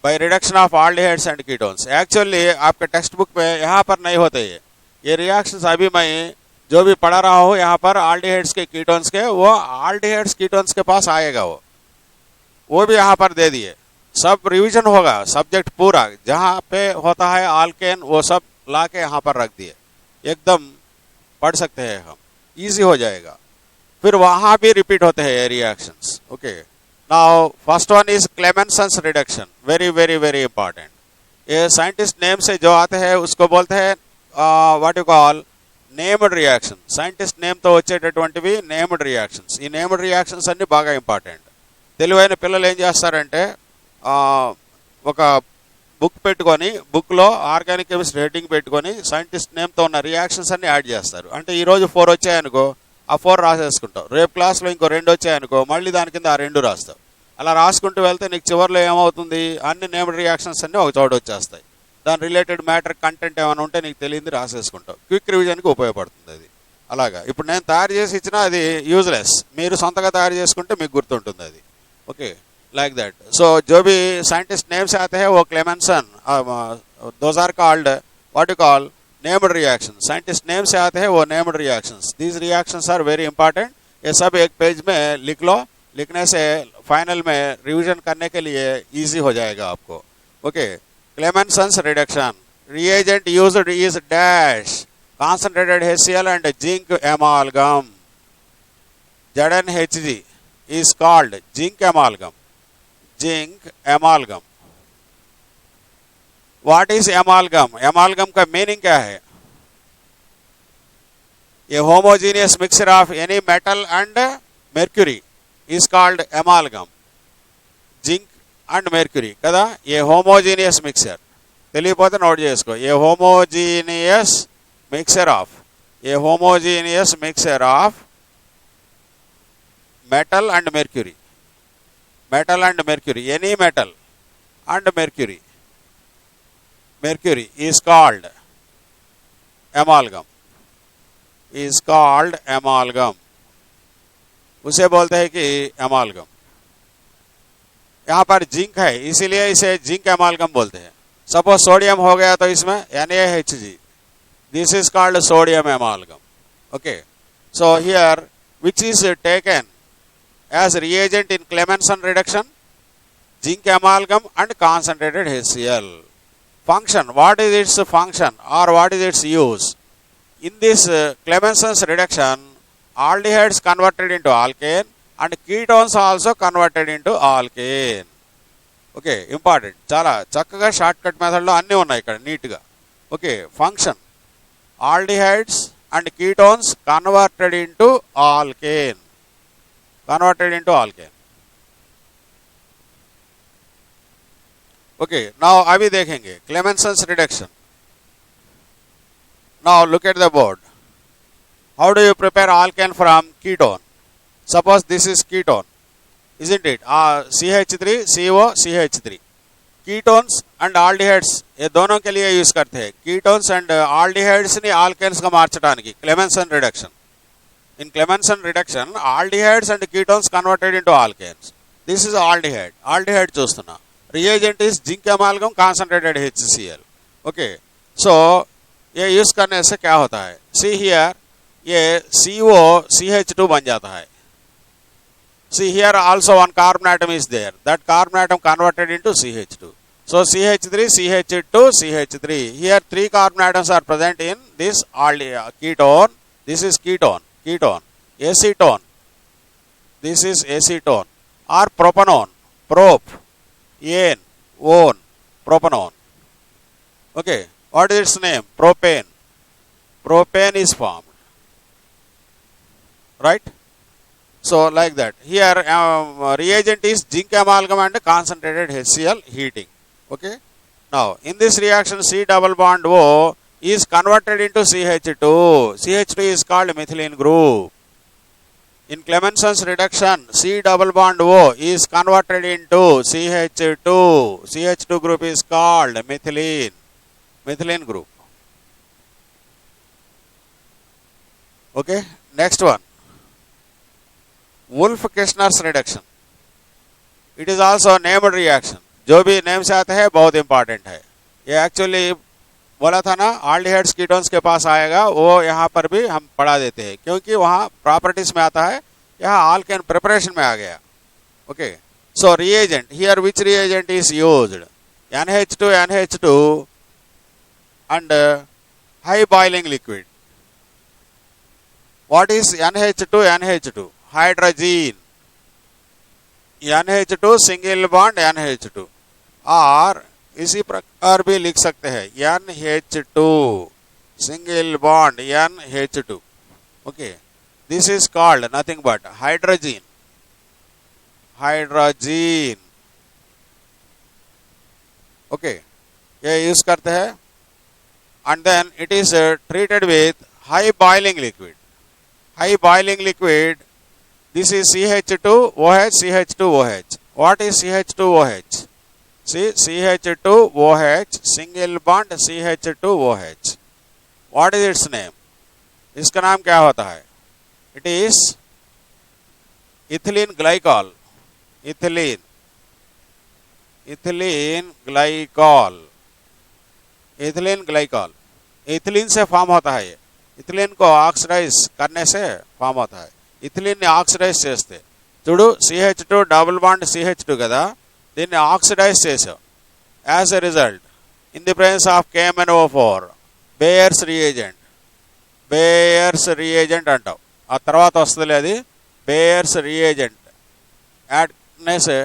By reduction of aldehydes and ketones. Actually आपके text book में यहाँ पर नहीं होते ये रिएक्शंस. अभी मैं जो भी पढ़ा रहा हूँ यहाँ पर aldehydes के कीटोन्स के, वो aldehydes कीटोन्स के पास आएगा, वो भी यहाँ पर दे दिए. सब रिवीजन होगा सब्जेक्ट पूरा, जहाँ पे होता है आल्केन वो सब ला के यहाँ पर रख दिए, एकदम पढ़ सकते हैं हम, इजी हो जाएगा. फिर वहाँ भी रिपीट होते हैं ये reactions. Okay, now first one is Clemmensen's reduction. Very very very important. ये साइंटिस्ट नेम से जो आते हैं उसको बोलते हैं what you call named reaction. Scientist నేమ్తో వచ్చేటటువంటివి నేమ్డ్ రియాక్షన్స్. ఈ నేమ్డ్ రియాక్షన్స్ అన్నీ బాగా ఇంపార్టెంట్. తెలివైన పిల్లలు ఏం చేస్తారంటే ఒక బుక్ పెట్టుకొని, బుక్లో ఆర్గానిక్ కెమిస్ట్రీ హెడ్డింగ్ పెట్టుకొని సైంటిస్ట్ నేమ్తో ఉన్న రియాక్షన్స్ అన్ని యాడ్ చేస్తారు. అంటే ఈరోజు 4 వచ్చాయనుకో ఆ 4 రాసేసుకుంటావు, రేపు క్లాస్లో ఇంకో 2 వచ్చాయనుకో మళ్ళీ దాని కింద ఆ 2 రాస్తావు. అలా రాసుకుంటూ వెళ్తే నీకు చివరిలో ఏమవుతుంది, అన్ని నేమ్డ్ రియాక్షన్స్ అన్నీ ఒక చోట వచ్చేస్తాయి. దాని రిలేటెడ్ మ్యాటర్ కంటెంట్ ఏమైనా ఉంటే నీకు తెలియంది రాసేసుకుంటావు. క్విక్ రివిజన్కి ఉపయోగపడుతుంది అది. అలాగా ఇప్పుడు నేను తయారు చేసి ఇచ్చినా అది యూజ్లెస్, మీరు సొంతగా తయారు చేసుకుంటే మీకు గుర్తుంటుంది అది. Okay, like that. सो जो भी साइंटिस्ट नेम से आते हैं वो Clemmensen, those are called what you call named reaction. Scientist name से आते हैं वो named reactions. These reactions are very important. ये सब एक पेज में लिख लो, लिखने से फाइनल में रिवीजन करने के लिए इजी हो जाएगा आपको. Okay, Clemmensen's reduction. Reagent used is dash concentrated HCl and zinc amalgam. ZnHg is called zinc amalgam. Zinc amalgam. What is amalgam? Amalgam का मीनिंग क्या है? A homogeneous mixture of any metal and mercury is called amalgam. Zinc and mercury కదా, ఏ homogeneous mixture. తెలియపోతే note చేసుకో. ఏ homogeneous mixture of metal and mercury. metal and mercury, any metal and mercury is called amalgam, is called amalgam, उसे बोलते हैं कि amalgam. यहाँ पर zinc है इसीलिए इसे जिंक एमालगम बोलते हैं. सपोज सोडियम हो गया तो इसमें NaHG, this is called sodium amalgam. Okay, so here which is taken as reagent in Clemmensen reduction, zinc amalgam and concentrated HCl. Function, what is its function or what is its use? In this Clemmensen's reduction, aldehydes converted into alkane and ketones also converted into alkane. Okay, important, చాలా చక్కగా short cut మెథడ్లో అన్నీ ఉన్నాయి ఇక్కడ నీట్గా. Okay, function aldehydes and ketones converted into alkane, okay. Now अभी देखेंगे Clemmensen's reduction. Now look at the board. How do you prepare alkane from ketone? Suppose this is ketone, isn't it? CH3 CO CH3. Ketones and aldehydes ये दोनों के लिए use करते हैं. Ketones and aldehydes ని alkanes గా మార్చడానికి Clemmensen reduction. In Clemmensen reduction, aldehydes and ketones converted into alkanes. This is aldehyde. Aldehyde చూస్తున్నా. Reagent is zinc amalgam concentrated HCl. Okay, so ये यूज करने से क्या होता है? See here, ये CO CH2 बन जाता है. See here also one carbon atom is there. That carbon atom converted into CH2. So CH3, CH2, CH3. Here 3 carbon atoms are present in this ketone. This is ketone. Acetone. This is acetone. Or propanone. Prop. Ane. One. Propanone. Okay. What is its name? Propane. Propane is formed. Right? So like that. Here reagent is zinc amalgam and concentrated HCl heating. Okay. Now in this reaction C double bond O is converted into CH2. CH2 is called methylene group. In Clemmensen's reduction, C double bond O is converted into CH2. CH2 group is called methylene group. Okay. Next one. Wolff-Kishner's reduction. It is also named reaction. जो भी name से आता है बहुत important है. ये actually बोला था ना आल्डिहाइड्स कीटोन्स के पास आएगा, वो यहाँ पर भी हम पढ़ा देते हैं क्योंकि वहाँ प्रॉपर्टीज में आता है, यहाँ आल्केन प्रिपरेशन में आ गया. Okay, so reagent here which reagent is used? NH2 and high boiling liquid. What is NH2? Hydrogen. NH2 single bond NH2, और इसी प्रकार भी लिख सकते हैं NH2 single bond NH2. Okay, this is called nothing but hydrogen. Okay, ये use करते हैं. And then it is treated with high boiling liquid. This is CH2OH, CH2OH. What is CH2OH? See, CH2OH, single bond CH2OH. What is its name? इसका नाम क्या होता है? It is ethylene glycol. ethylene glycol. Ethylene से form होता है ये. Ethylene को ऑक्सीडाइज करने से फॉर्म होता है. ఇథిలిన్ ని ఆక్సిడైజ్ చేస్తే చూడు CH2 డబుల్ బాండ్ CH2 కదా, దీన్ని ఆక్సిడైజ్ చేసావు. As a result in the presence of KMnO4 buyers reagent అంటావు. ఆ తర్వాత వస్తుంది అది బేయర్స్ రియేజెంట్ యాడ్ చేసే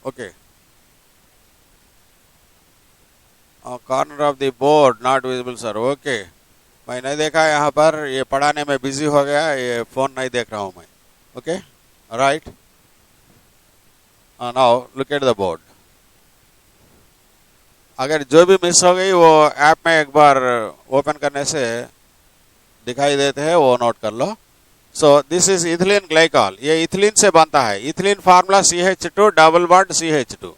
okay. Corner of the board not visible sir. Okay, मैं नहीं देखा यहाँ पर, ये पढ़ाने में बिजी हो गया, ये फोन नहीं देख रहा हूँ मैं. Okay, right. Now look at the board. अगर जो भी मिस हो गई वो ऐप में एक बार ओपन करने से दिखाई देते हैं, वो नोट कर लो. So this is ethylene glycol. ये इथिलीन से बनता है. Ethylene formula CH2 double bond CH2.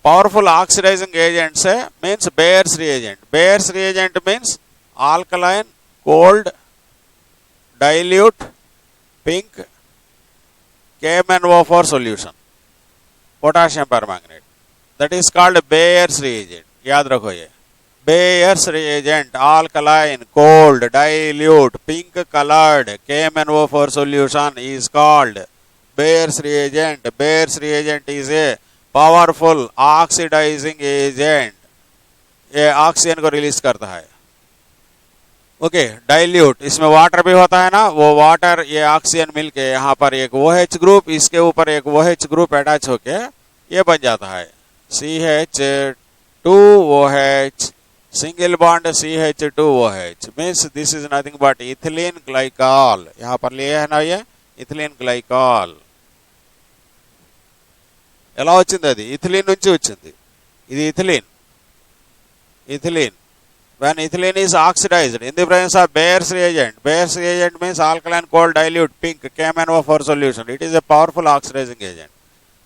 Powerful oxidizing agent है, means Baeyer's reagent. Baeyer's reagent means alkaline, cold, dilute, pink, KMnO4 solution, potassium permanganate. That is called Bayer's reagent. याद रखो ये. Bayer's reagent, alkaline, cold, dilute, pink colored, KMnO4 solution is called Bayer's reagent. Bayer's reagent is a powerful oxidizing agent. ये oxygen को release करता है. Okay. Dilute, इसमें water भी होता है ना, वो वाटर ये ऑक्सीजन मिलके यहाँ पर एक OH ग्रुप, इसके ऊपर एक OH ग्रुप अटैच होके ये बन जाता है CH2OH, single bond CH2OH. Means this is nothing but ethylene glycol. यहाँ पर लिए है ना ये इथिलीन ग्लाइकॉल. ఎలా వచ్చింది? అది ఇథిలీన్ నుంచి వచ్చింది. ఇది ethylene. Ethylene. When ethylene is oxidized in the presence of Bayer's reagent. Bayer's reagent means alkaline, cold, dilute, pink, KMnO4 solution. It is a powerful oxidizing agent.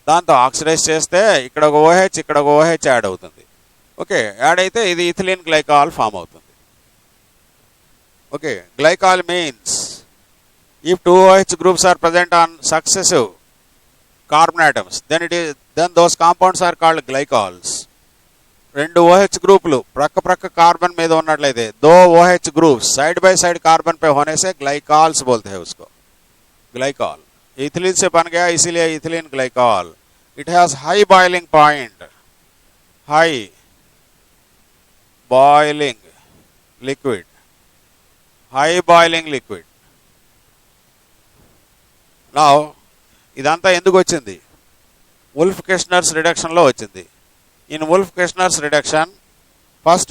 దాంతో ఆక్సిడైజ్ చేస్తే ఇక్కడ ఒక OH, ఇక్కడ ఒక OH యాడ్ అవుతుంది. Okay. Add అయితే ఇది ethylene glycol form అవుతుంది. Okay. Glycol means if two OH groups are present on successive carbon atoms, then those compounds are called glycols. రెండు OH ग्रुपలు प्रక్క प्रక్క कार्बन మీద ఉన్నట్లయితే दो OH groups side by side carbon पे होने से ग्लाइकॉल्स बोलते हैं उसको. ग्लाइकॉल इथिलीन से बन गया, इसीलिए ethylene glycol. It has high boiling point, high boiling liquid, high boiling liquid. Now ఇదంతా ఎందుకు వచ్చింది? వుల్ఫ్ కెస్నర్స్ రిడక్షన్ లో వచ్చింది. In Wolff-Keshner's reduction, first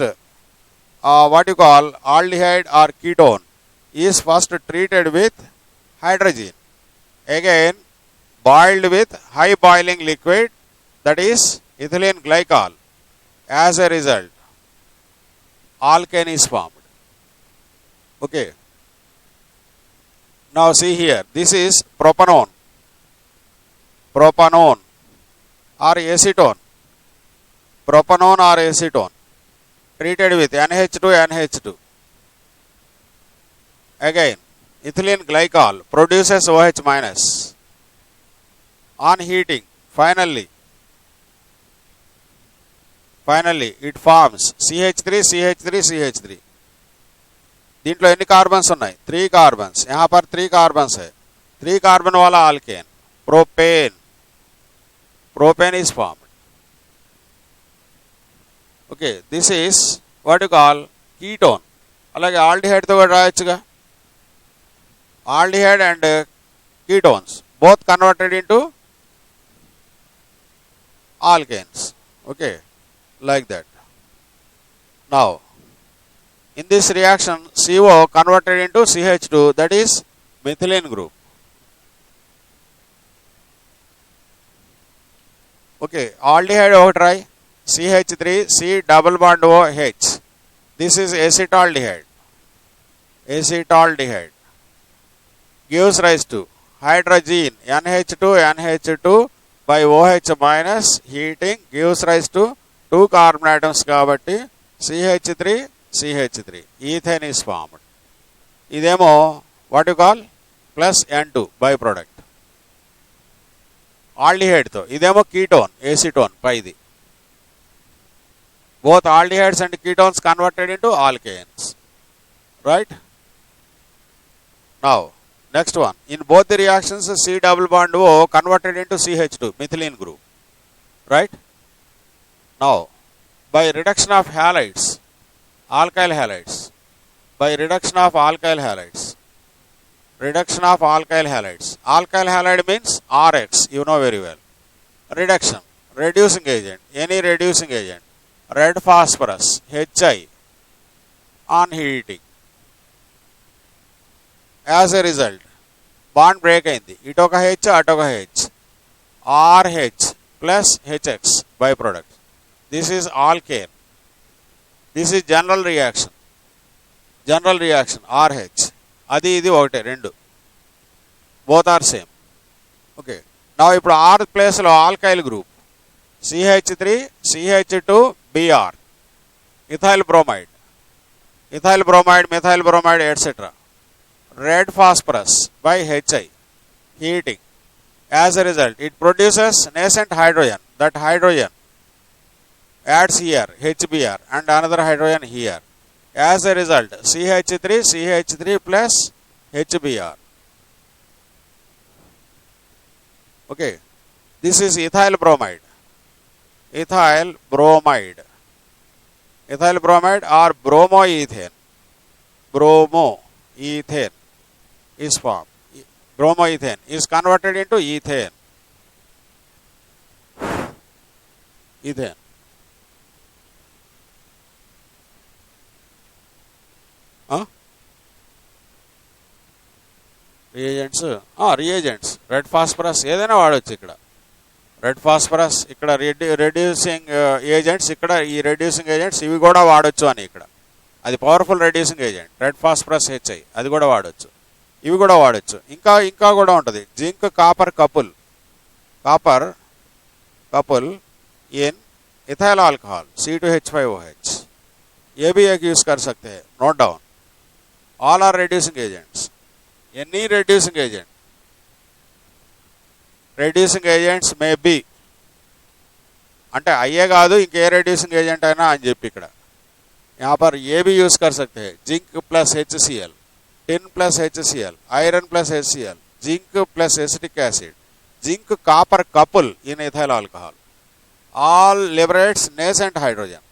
what you call aldehyde or ketone is first treated with hydrogen, again boiled with high boiling liquid, that is ethylene glycol. As a result, alkane is formed. Okay. Now see here, this is propanone, propanone or acetone. Propanone or acetone treated with NH2. Again, ethylene glycol produces OH minus. On heating, finally it forms CH3. దీంట్లో ఎన్ని carbons ఉన్నాయి? 3 carbons. यहाँ पर 3 carbons है. 3 carbon वाला alkane, propane is formed. Okay. This is what you call ketone. అలాగే ఆల్డిహైడ్తో కూడా రాయొచ్చుగా. Aldehyde and ketones both converted into alkanes. Okay. Like that. Now in this reaction CO converted into CH2, that is methylene group. Okay. Aldehyde ఒకటి రాయి. CH3 C double bond OH. This is acetaldehyde. Acetaldehyde gives rise to hydrogen NH2 by OH minus. Heating gives rise to 2 carbon atoms కాబట్టి CH3. Ethane is formed. ఇదేమో what you call plus N2 by product. Aldehyde తో ఇదేమో ketone, ఏసిటోన్ పైది. Both aldehydes and ketones converted into alkanes. Right? Now, next one. In both the reactions, C double bond O converted into CH2, methylene group. Right? Now, by reduction of halides, alkyl halides. By reduction of alkyl halides. Alkyl halide means RX, you know very well. Reduction, reducing agent, any reducing agent. Red phosphorus, HI, on heating. As a result, bond break అయింది. ఇటొక H, అటొక H. RH plus HX byproduct. This is alkane. This is general reaction. General reaction RH. Adi idi okate rendu. Both are same. Okay. Now ఇప్పుడు R place లో alkyl group CH3 CH2 Br ethyl bromide methyl bromide etc. Red phosphorus by Hi heating. As a result it produces nascent hydrogen. That hydrogen adds here HBr and another hydrogen here. As a result CH3 plus HBr. Okay, this is ethyl bromide or bromoethane is formed. Bromoethane is converted into ethane. Reagents red phosphorus ఏదైనా వాడవచ్చు ఇక్కడ. Red phosphorus ఇక్కడ reducing agents, ఇక్కడ ఈ reducing agents ఇవి కూడా వాడచ్చు అని ఇక్కడ. అది powerful reducing agent red phosphorus HI, అది కూడా వాడచ్చు, ఇవి కూడా వాడచ్చు. ఇంకా కూడా ఉంటుంది zinc copper couple in ethyl alcohol C2H5OH. ये भी एक यूज कर सकते हैं. Note down. All are reducing agents. Any reducing agents may be అంటే అయ్యే కాదు ఇంకే రెడ్యూసింగ్ ఏజెంట్ అయినా అని చెప్పి ఇక్కడ यहाँ पर ये भी यूज कर सकते हैं. Zinc plus HCl, tin plus HCl, iron plus HCl, zinc plus acetic acid, zinc copper couple in ethyl alcohol. All liberates nascent hydrogen,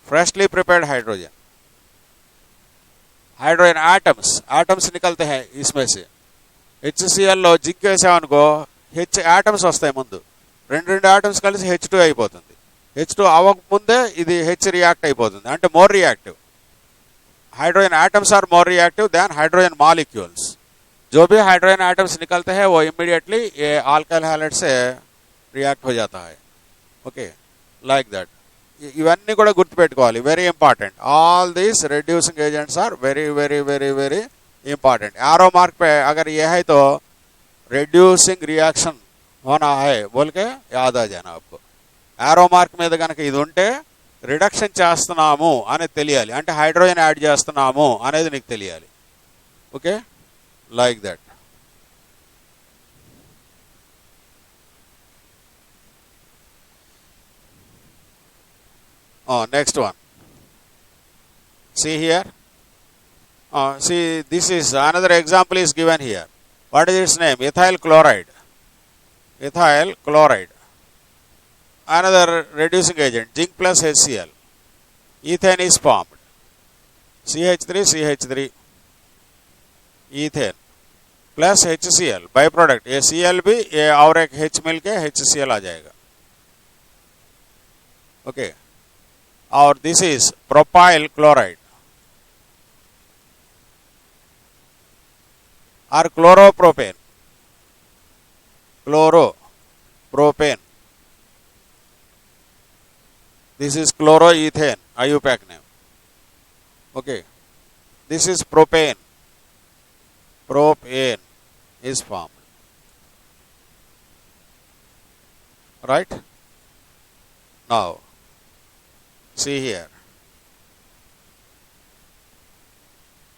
freshly prepared hydrogen atoms निकलते हैं इसमें से. HCl లో జింక్ వేసామనుకో H atoms వస్తాయి ముందు, రెండు atoms కలిసి H2 అయిపోతుంది. H2 అవ్వకముందే ఇది H రియాక్ట్ అయిపోతుంది, అంటే more reactive. Hydrogen atoms are more reactive than hydrogen molecules. जो भी हाइड्रोजन एटम्स निकलते हैं वो इमीडिएटली ये आल्काइल हैलाइड से रिएक्ट हो जाता है. Okay, like that. ఇవన్నీ కూడా గుర్తుపెట్టుకోవాలి, very important. All these reducing agents are very very very very important. Arrow mark पे अगर ये है तो रिड्यूसिंग रिएक्शन होना है बोल के याद आ जाना आपको. एरो मार्क మీద కనుక ఇది ఉంటే రిడక్షన్ చేస్తున్నాము అనేది తెలియాలి, అంటే హైడ్రోజన్ యాడ్ చేస్తున్నాము అనేది నీకు తెలియాలి. Okay, like that. Next one. See here. See, this is another example is given here. What is its name? Ethyl chloride. Another reducing agent, zinc plus HCl. Ethane is formed. CH3 ethane plus HCl byproduct. ये Cl भी ये और एक H मिल के HCl आ जाएगा. Okay, और this is propyl chloride और chloropropane. This is chloroethane, IUPAC name. Okay, this is propane is formed. Right, now see here,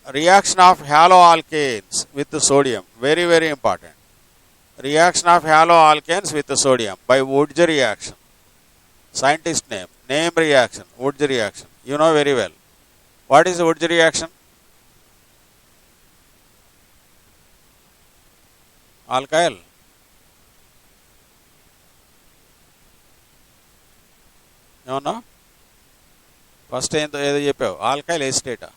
reaction of haloalkanes with sodium, very very important. Reaction of haloalkanes with sodium by Wurtz reaction. Scientist name reaction, Wurtz reaction. You know very well. What is Wurtz reaction? Alkyl. You know? First ఏదో చెప్పావు, alkyl ఎసిటేటా?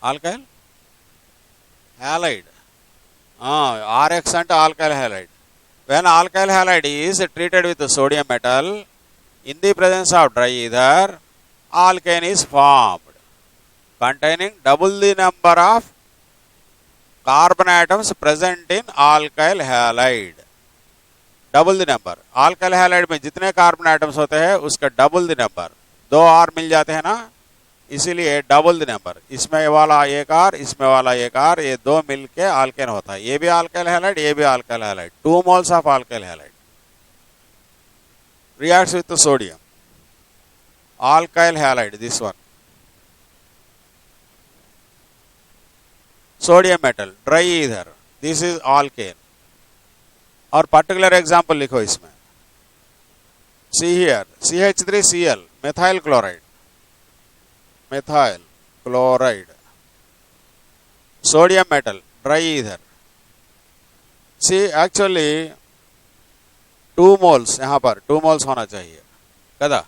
Alkyl halide. RX అంటే alkyl halide. When alkyl halide is treated with sodium metal in the presence of dry ether, alkyne is formed containing double the number of carbon atoms present in alkyl halide. Double the number. Alkyl halide में जितने carbon atoms होते हैं उसका double the number, 2 R मिल जाते हैं ना, इसीलिए double the number. इसमें वाला 1 R, इसमें वाला 1 R, ये 2 मिलके अल्केन होता है। ये भी अल्काइल हैलाइड, ये भी alkyl halide. 2 moles of alkyl halide reacts with the sodium. Alkyl halide, this one. Sodium metal, dry ether. This is alkane. और particular example लिखो इसमें। See here, CH3Cl, methyl chloride. Methyl chloride. Sodium metal, dry ether. See, actually 2 moles यहाँ पर 2 moles होना चाहिए కదా,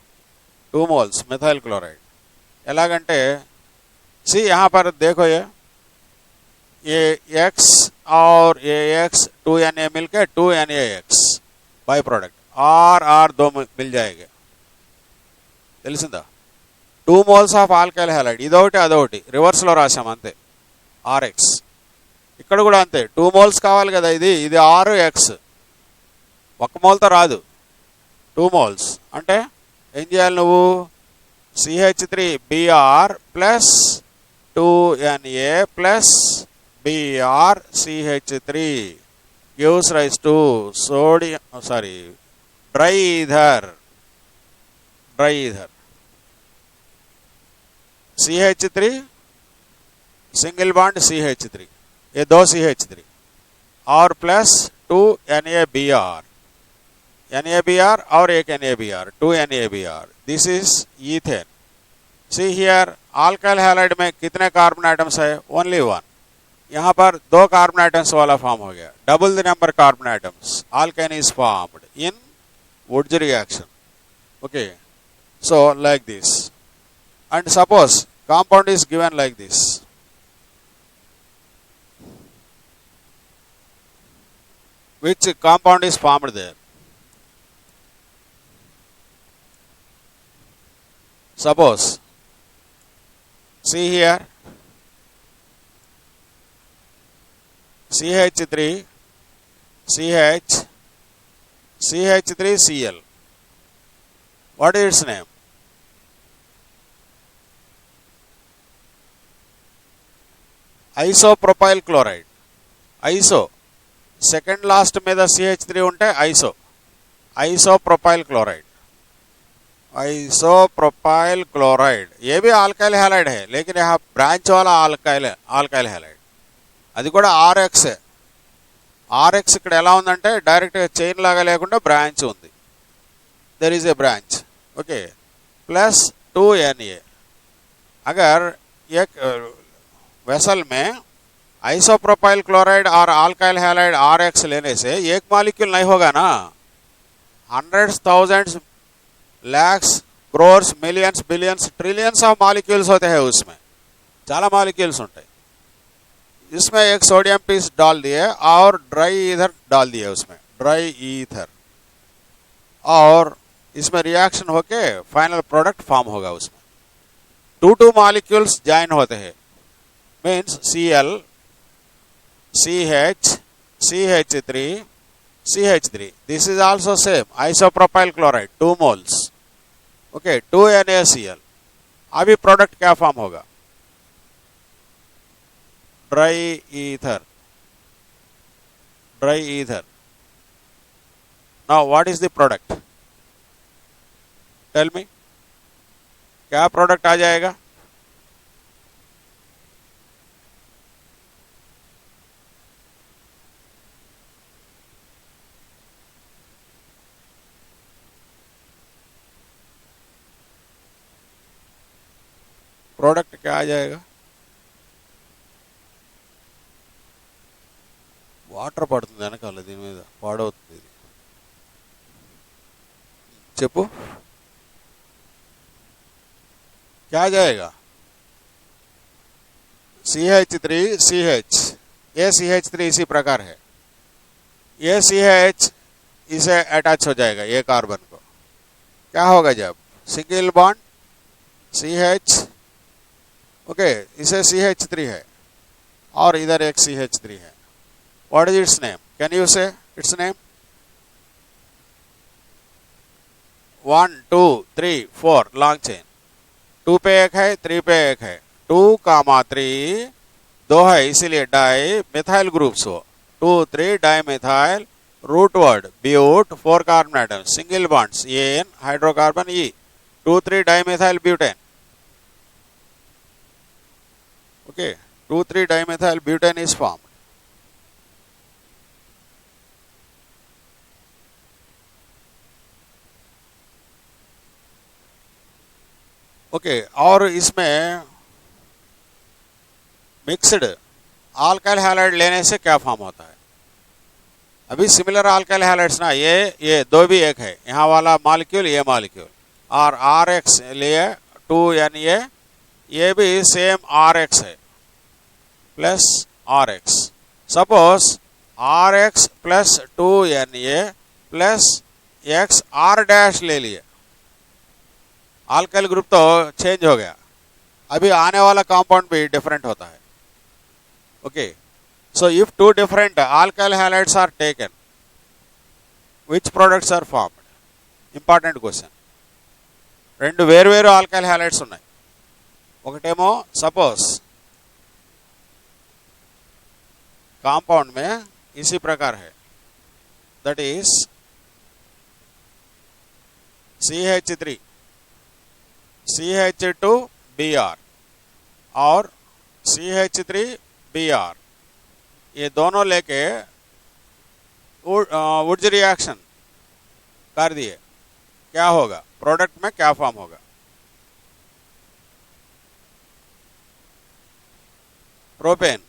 2 moles methyl chloride। ఎలాగంటే सी यहाँ पर देखो, ये X और ये X 2Na मिलके 2NaX बाई प्रोडक्ट, R 2 मिल जाएगा। తెలిసిందా? 2 moles ఆఫ్ ఆల్కైల్ హ్యాలైడ్, ఇదొకటి అదొకటి రివర్స్లో రాసాం అంతే, RX। ఇక్కడ కూడా అంతే, 2 moles కావాలి కదా, ఇది RX, 1 మోల్తో రాదు, 2 moles అంటే ఏం చేయాలి నువ్వు? CH3Br plus 2Na plus Br CH3 gives rise to dry ether. CH3 single bond CH3, ये 2 CH3 और प्लस 2NaBr, NaBr और एक NaBr, 2NaBr। This is ethane. See here, alkyl halide में कितने कार्बन आइटम्स है? ओनली 1। यहाँ पर 2 carbon atoms वाला फॉर्म हो गया, double the number carbon items. Alkane is formed in Wurtz reaction. Okay, so like this, and suppose compound is given like this, which compound is formed there? Suppose, see here, CH3 CH3Cl, what is its name? Isopropyl chloride. Iso second last మీద CH3 ఉంటే isopropyl క్లోराइड। Isopropyl chloride ये भी आल्काइल halide है, लेकिन यहाँ branch वाला आल्काइल halide, అది కూడా RX। RX ఇక్కడ ఎలా ఉందంటే డైరెక్ట్ చైన్ లాగా లేకుండా బ్రాంచ్ ఉంది, there is a branch. Okay, plus 2Na। अगर एक वेसल में आइसोप्रोपाइल क्लोराइड और अल्काइल हैलाइड RX लेने से एक मॉलिक्यूल नहीं होगा ना, hundreds, thousands, lakhs, crores, millions, billions, trillions of molecules होते हैं उसमें, చాలా मॉलिक्यूल्स ఉంటాయి। इसमें एक सोडियम पीस डाल दिए और ड्राई ईथर डाल दिए उसमें, ड्राई ईथर, और इसमें रिएक्शन होके फाइनल प्रोडक्ट फॉर्म होगा उसमें। 2 मॉलिक्यूल्स ज्वाइन होते हैं, means Cl, CH, CH3, CH3। This is also same, isopropyl chloride 2 moles। okay, 2NaCl। अभी प्रोडक्ट क्या फॉर्म होगा? Dry ether. Now what is the product? Tell me, क्या product आ जाएगा? Product क्या आ जाएगा? వాటర్ పడుతుంది వెనకాల, దీని మీద పాడవుతుంది ఇది, చెప్పు क्या जाएगा? CH3CH, ये CH3 इसी प्रकार है, ये CH इसे अटैच हो जाएगा ये कार्बन को, क्या होगा जब सिंगल बॉन्ड CH। ओके, इसे CH3 है और इधर एक CH3 है। What is it's name? Can you से इट्स नेम? 1 2 3 4 लॉन्ग चेन, 2 पे एक है 3 पे एक है, 2, 3 दो है इसीलिए डाई मिथाइल ग्रुप्स हो, 2 3 di methyl, root word but, 4 carbon atom, single bonds ane hydrocarbon e, 2 3 di methyl butane. Okay, 2 3 dimethyl butane is formed. Okay, और इसमें मिक्स्ड अल्काइल हैलाइड लेने से क्या फॉर्म होता है? अभी सिमिलर अल्काइल हैलाइड्स ना, ये दो भी एक है, यहाँ वाला मॉलिक्यूल ये मॉलिक्यूल, और RX लिए 2Na, ये भी सेम RX है plus RX. Suppose RX plus 2Na plus X R dash ले लिए, अल्काइल ग्रुप तो चेंज हो गया, अभी आने वाला कंपाउंड भी डिफरेंट होता है. Okay, so if two different alkyl halides are taken, which products are formed? Important question. రెండు వేరు ఆల్కైల్ హ్యాలైడ్స్ ఉన్నాయి. ఒకటేమో సపోజ్ कंपाउंड में इसी प्रकार है, दैट इज CH3 CH2Br और CH3Br, ये दोनों लेके वुड्स रिएक्शन कर दिए, क्या होगा? प्रोडक्ट में क्या फॉर्म होगा? Propane,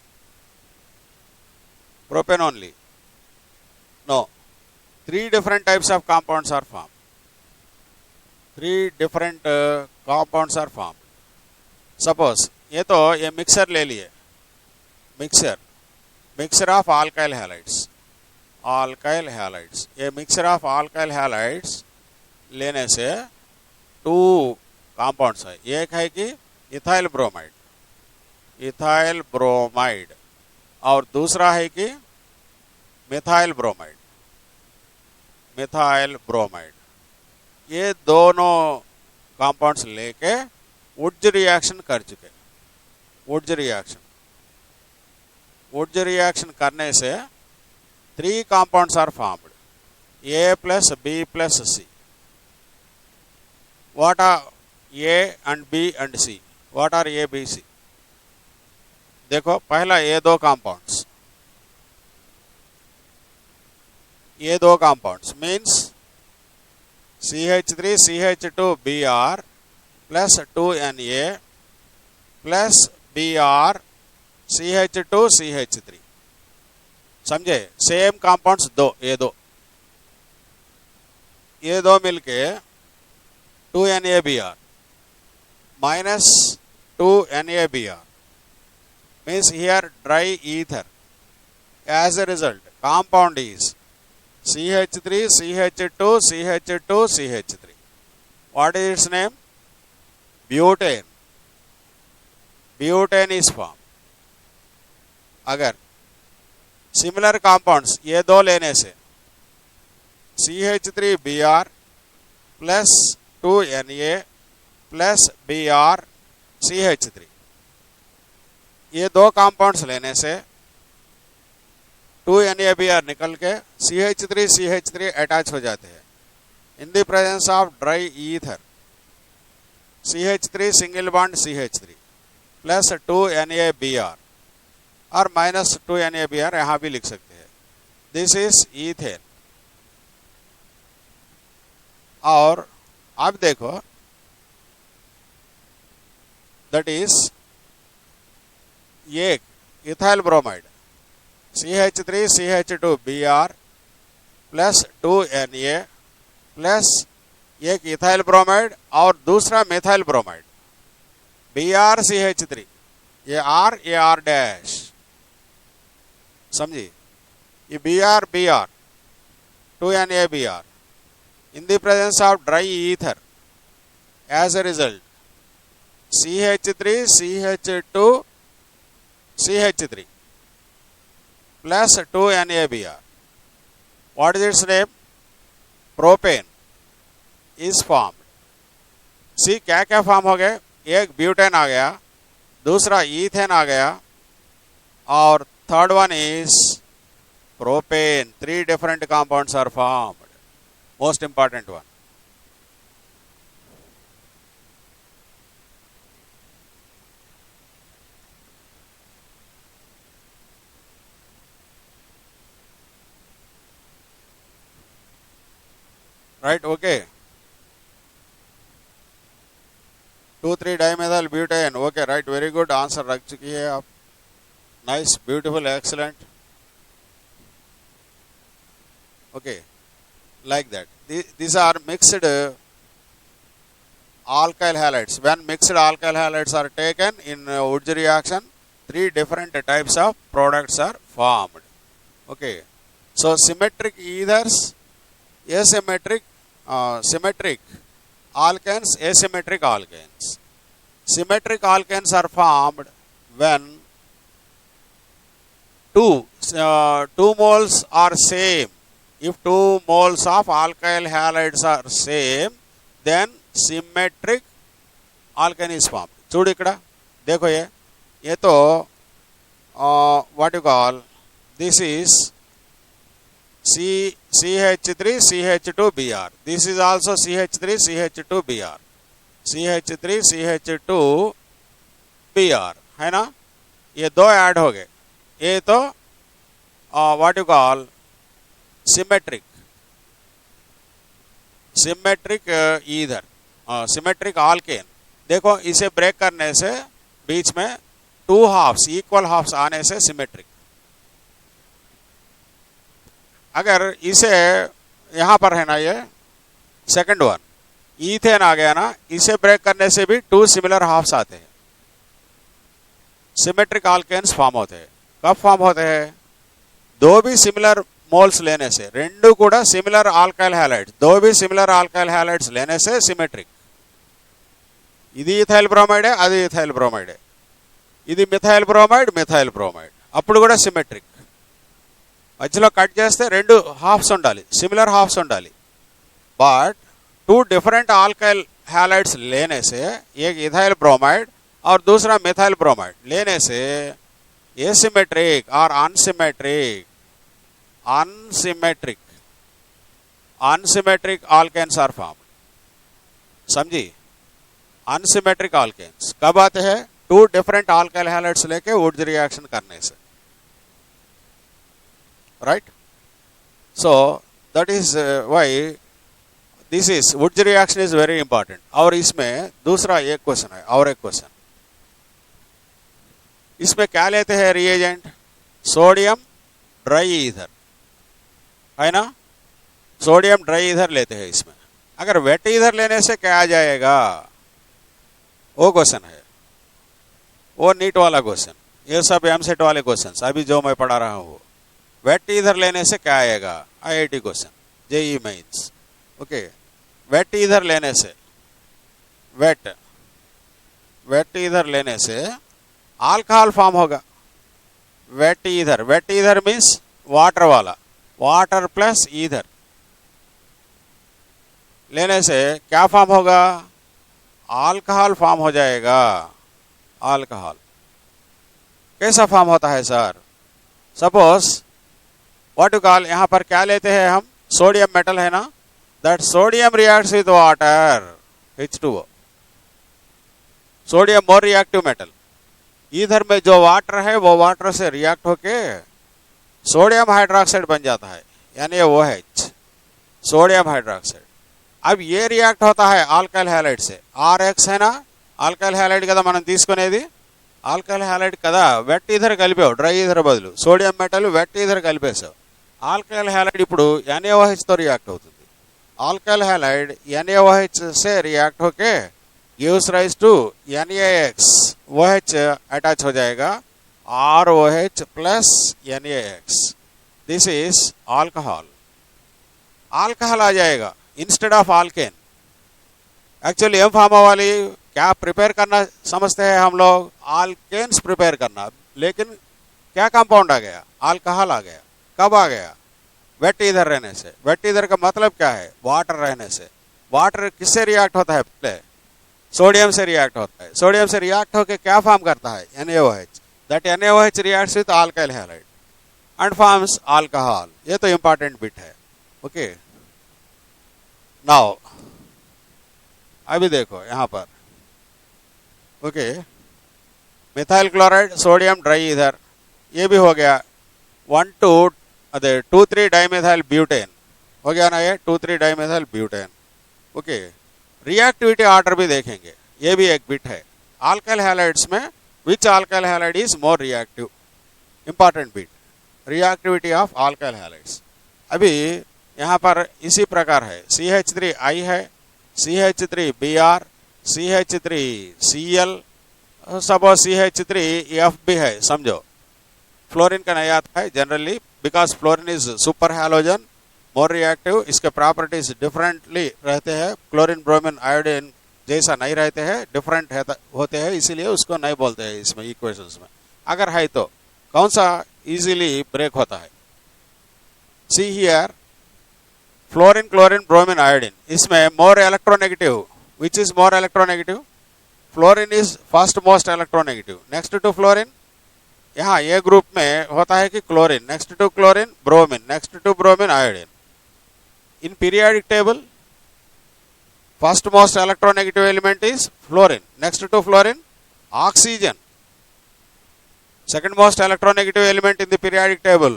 propane only? No, 3 different types of compounds are formed. 3 different compounds are formed. Suppose ये मिक्सर ले लिए, मिक्सर ऑफ alkyl halides, ये मिक्सर ऑफ alkyl halides लेने से 2 compounds है. एक है कि इथाइल ब्रोमाइड और दूसरा है कि मिथाइल ब्रोमाइड. ये दोनों कंपाउंड्स लेके वुड्स रिएक्शन कर चुके. वुड्स रिएक्शन करने से 3 compounds are formed, A plus B plus C. What are A and B and C? What are A, B, C? देखो, पहला ये दो compounds means CH3 CH2Br plus 2Na plus Br CH2 CH3. समझे? Same compounds ये दो मिलके 2NaBr minus 2NaBr means here dry ether. As a result, compound is CH3 CH2 CH2 CH3. What is its name? Butane. Butane is formed. अगर similar compounds ये दो लेने से CH3Br plus 2Na plus Br CH3, ये दो compounds लेने से 2NaBr निकल के CH3 अटैच हो जाते हैं इन the presence of dry ether. CH3 single bond CH3 plus 2NaBr और माइनस 2NaBr यहां भी लिख सकते हैं. This is ethane. और अब देखो, दैट इज एक ethyl bromide CH3 CH2Br plus 2Na plus एक इथाइल ब्रोमाइड और दूसरा मेथाइल ब्रोमाइड Br CH3, ये R डैश. समझी? ये Br 2NaBr in the presence of dry ether. As a result, CH3 CH2 CH3 plus 2NaBr. What is its name? Propane. Is formed. See क्या क्या form हो गए, एक butane आ गया, दूसरा ईथेन आ गया, और third one is propane. 3 different compounds are formed. Most important one. Right, okay. 2,3-dimethyl butane. Okay, right, very good answer रख चुकी है आप. Nice, beautiful, excellent. Okay, like that. These are mixed alkyl halides. When mixed alkyl halides are taken in Wurtz reaction, 3 different types of products are formed. Okay, so symmetric ethers, asymmetric, symmetric alkanes, asymmetric alkanes. Symmetric alkanes are formed when two moles are same. If 2 moles of alkyl halides are same, then symmetric alkane is formed. చూడు ఇక్కడ देखो ये तो what you call, this is CH3 CH2Br. This is also CH3 CH2Br. CH3 CH2Br है ना, ये 2 add हो गए. ये तो what you call symmetric ether, symmetric Alcaine. देखो इसे ब्रेक करने से बीच में 2 हाफ्स, इक्वल हाफ्स आने से सिमेट्रिक. अगर इसे यहां पर है ना, ये सेकंड वन ईथेन आ गया ना, इसे ब्रेक करने से भी 2 सिमिलर हाफ्स आते हैं. सिमेट्रिक आल्केन्स फॉर्म होते हैं. कब फॉर्म होते हैं? 2 भी सिमिलर मोल्स लेने से, రెండు కూడా सिमिलर ఆల్కైల్ హ్యాలైడ్స్, 2 भी सिमिलर ఆల్కైల్ హ్యాలైడ్స్ लेने से సిమెట్రిక్. ఇది ఇథైల్ బ్రోమైడ్, అది ఇథైల్ బ్రోమైడ్, ఇది మిథైల్ బ్రోమైడ్, అప్పుడు కూడా సిమెట్రిక్. మధ్యలో కట్ చేస్తే 2 హాఫ్స్ ఉండాలి, सिमिलर హాఫ్స్ ఉండాలి. बट 2 डिफरेंट ఆల్కైల్ హ్యాలైడ్స్ लेने से, एक इथाइल ब्रोमाइड और दूसरा मिथाइल ब्रोमाइड लेने से एसिमेट्रिक और अनसिमेट्रिक alkanes are formed. समझी? अनसिमेट्रिक alkanes कब आते हैं? 2 different alkyl halides लेके वुड्स रिएक्शन करने से. Right? So that is why this is Wurtz reaction is very important. और इसमें दूसरा एक क्वेश्चन है, और एक क्वेश्चन, इसमें क्या लेते हैं रिएजेंट? सोडियम ड्राई ईथर है ना, सोडियम ड्राई ईथर लेते हैं इसमें. अगर वेट ईथर लेने से क्या आ जाएगा, वो क्वेश्चन है, वो नीट वाला क्वेश्चन. ये सब एमसेट वाले क्वेश्चन अभी जो मैं पढ़ा रहा हूँ. वेट ईथर लेने से क्या आएगा? IIT question, JEE mains. Okay, wet ether लेने से, वेट ईथर लेने से अल्कोहल फॉर्म होगा. वेट ईथर मीन्स वाटर वाला, वाटर प्लस ईथर लेने से क्या फॉर्म होगा? अल्कोहल फॉर्म हो जाएगा. अल्कोहल कैसा फॉर्म होता है sir? Suppose what you call, यहां पर क्या लेते हैं हम? सोडियम मेटल है ना, that sodium reacts with water, H2O. Sodium more reactive metal. Ether में जो वाटर है वो वाटर से रिएक्ट होके सोडियम हाइड्रोक्साइड बन जाता है, यानी OH, सोडियम हाइड्रोक्साइड. अब ये रिएक्ट होता है ఆల్కైల్ హ్యాలైడ్ से. RX है ना, ఆల్కైల్ హ్యాలైడ్ కదా మనం తీసుకునేది, ఆల్కైల్ హ్యాలైడ్ కదా. వెట్ ఈథర్ కలిపావు, డ్రై ఈథర్ బదులు సోడియం మెటల్ వెట్ ఈథర్ కలిపేసావు. ఆల్కైల్ హ్యాలైడ్ ఇప్పుడు NaOH తో రియాక్ట్ అవుతుంది. ఆల్కైల్ హ్యాలైడ్ NaOH से रिएक्ट होके gives rise to NaX, OH attach हो जाएगा, ROH plus NaX. This is alcohol. Alcohol आ जाएगा instead of alkane. Actually M pharma वाली क्या प्रिपेयर करना समझते हैं हम लोग? आल्केन्स प्रिपेयर करना. लेकिन क्या कंपाउंड आ गया? अल्कोहल आ गया. कब आ गया? वेट ईथर रहने से. वेट ईथर का मतलब क्या है? वाटर रहने से. वाटर किससे रिएक्ट होता है? पहले सोडियम से रिएक्ट होता है। सोडियम से रिएक्ट होकर क्या फॉर्म करता है? NaOH। That NaOH reacts with alkyl halide and forms alcohol. ये तो इंपॉर्टेंट बिट है। ओके, नाउ अभी देखो यहां पर। Okay, methyl chloride sodium dry इधर, ये भी हो गया। 2,3 डाइमेथाइल ब्यूटेन हो गया ना, ये 2,3 dimethyl butane. Okay, reactivity order भी देखेंगे, ये भी एक बिट है। अल्काइल हैलाइड्स में which alkyl halide is more reactive, important bit, reactivity of alkyl halides. अभी यहाँ पर इसी प्रकार है, CH3I है, CH3Br, CH3Cl, सपोज CH3F भी है, समझो। फ्लोरीन का नहीं आता है generally, because fluorine is super halogen, more reactive. इसके प्रॉपर्टीज डिफरेंटली रहते हैं, क्लोरीन ब्रोमीन आयोडीन जैसा नहीं रहते हैं, डिफरेंट होते हैं, इसीलिए उसको नहीं बोलते हैं इसमें इक्वेशंस में। अगर है तो कौन सा इजीली ब्रेक होता है? See here, fluorine chlorine bromine iodine, इसमें more electronegative, which is more electronegative? Fluorine is first most electronegative, next to fluorine. यहाँ ये ग्रुप में होता है कि chlorine, next to chlorine bromine, next to bromine iodine. In periodic table first most electronegative element is fluorine, next to fluorine oxygen. Second most electronegative element in the periodic table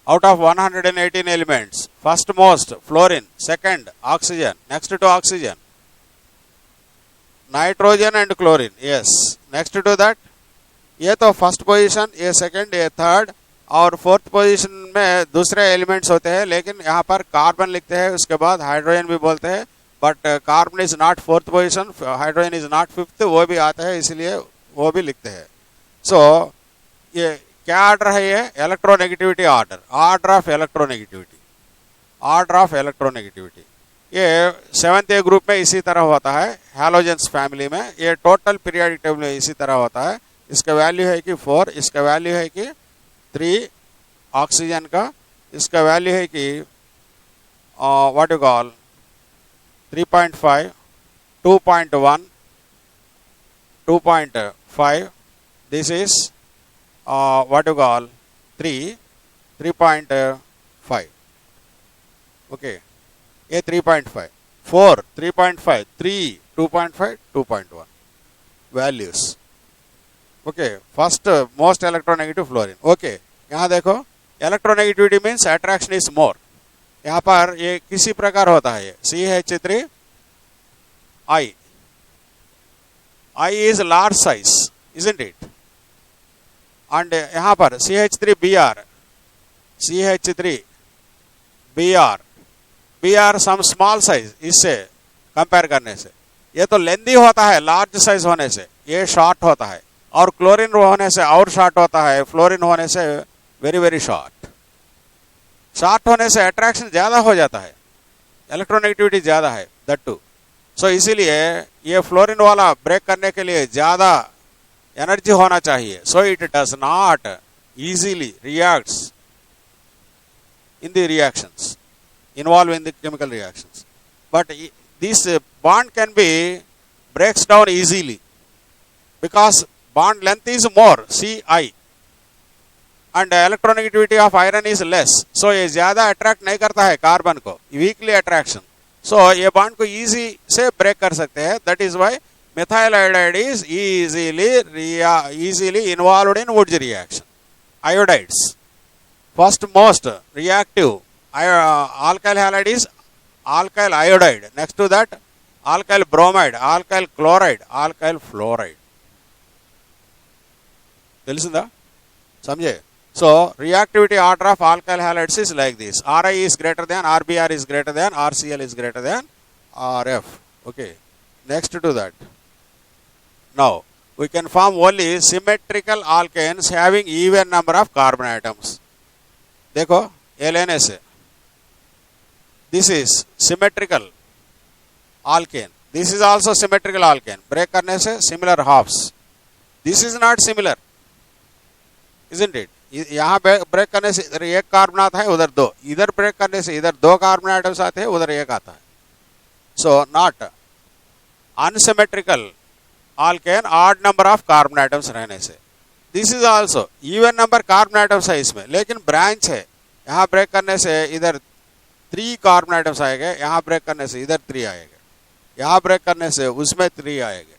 out of 118 elements. First most fluorine, second oxygen, next to oxygen nitrogen and chlorine. Yes, next to that ये तो first position, ये second, ये third और fourth position में दूसरे elements होते हैं, लेकिन यहाँ पर कार्बन लिखते हैं, उसके बाद हाइड्रोजन भी बोलते हैं, but carbon is not fourth position, hydrogen is not fifth, वो भी आता है, इसलिए वो भी लिखते हैं। सो ये क्या ऑर्डर है? ये electronegativity order, order of electronegativity, order of electronegativity. ये 7th A ग्रुप में इसी तरह होता है, हैलोजेंस फैमिली में। ये टोटल पीरियोडिक टेबल में इसी तरह होता है। इसका वैल्यू है कि 4, इसका वैल्यू है कि 3 ऑक्सीजन का, इसका वैल्यू है कि what you call 3.5, 2.1, 2.5, this is what you call 3.5. okay, ये 3.5, 4 3.5, 3 2.5, 2.1 values. okay, first most electronegative fluorine. okay, यहाँ देखो electronegativity means attraction is more. यहाँ पर ये किसी प्रकार होता है, CH3I, I is large size, isn't it? And यहाँ पर CH3Br, Br some small size, इससे कंपेयर करने से ये तो लेंदी होता है लार्ज साइज होने से, ये शॉर्ट होता है, और क्लोरीन होने से और शॉर्ट होता है, फ्लोरीन होने से वेरी वेरी शॉर्ट। शॉर्ट होने से अट्रैक्शन ज्यादा हो जाता है, इलेक्ट्रोनेगेटिविटी ज्यादा है, दैट टू। सो इसीलिए ये फ्लोरीन वाला ब्रेक करने के लिए ज्यादा एनर्जी होना चाहिए, so it does not easily reacts in the reactions, involved in the chemical reactions. But this bond can be breaks down easily because bond length is more, Ci, and electronegativity of iron is less. So ये ज्यादा attract नहीं करता है carbon को, weekly attraction, सो ये bond को easy से break कर सकते हैं। That is why methyl iodide is easily involved in Wurtz reaction. Iodides, first most reactive alkyl halide is alkyl iodide, next to that alkyl bromide, alkyl chloride, alkyl fluoride. తెలిసిందా? समझे? So reactivity order of alkyl halides is like this: Ri is greater than, Rbr is greater than, Rcl is greater than Rf. okay, next to that, now we can form only symmetrical alkanes having even number of carbon atoms. देखो ये लेने से, this is symmetrical alkane, this is also symmetrical alkane, break करने से similar halves. This is not similar, isn't it? यहाँ break करने से इधर एक कार्बन आता है, उधर 2, इधर ब्रेक करने से इधर 2 कार्बन आइटम्स आते हैं, उधर एक आता है। So not unsymmetrical alkane, odd number of carbon atoms रहने से. This is also even number carbon items है इसमें, लेकिन ब्रांच है. यहाँ ब्रेक करने से इधर 3 कार्बन आइटम्स आएंगे, यहाँ ब्रेक करने से इधर 3 आएंगे, यहाँ ब्रेक करने से उसमें 3 आएंगे.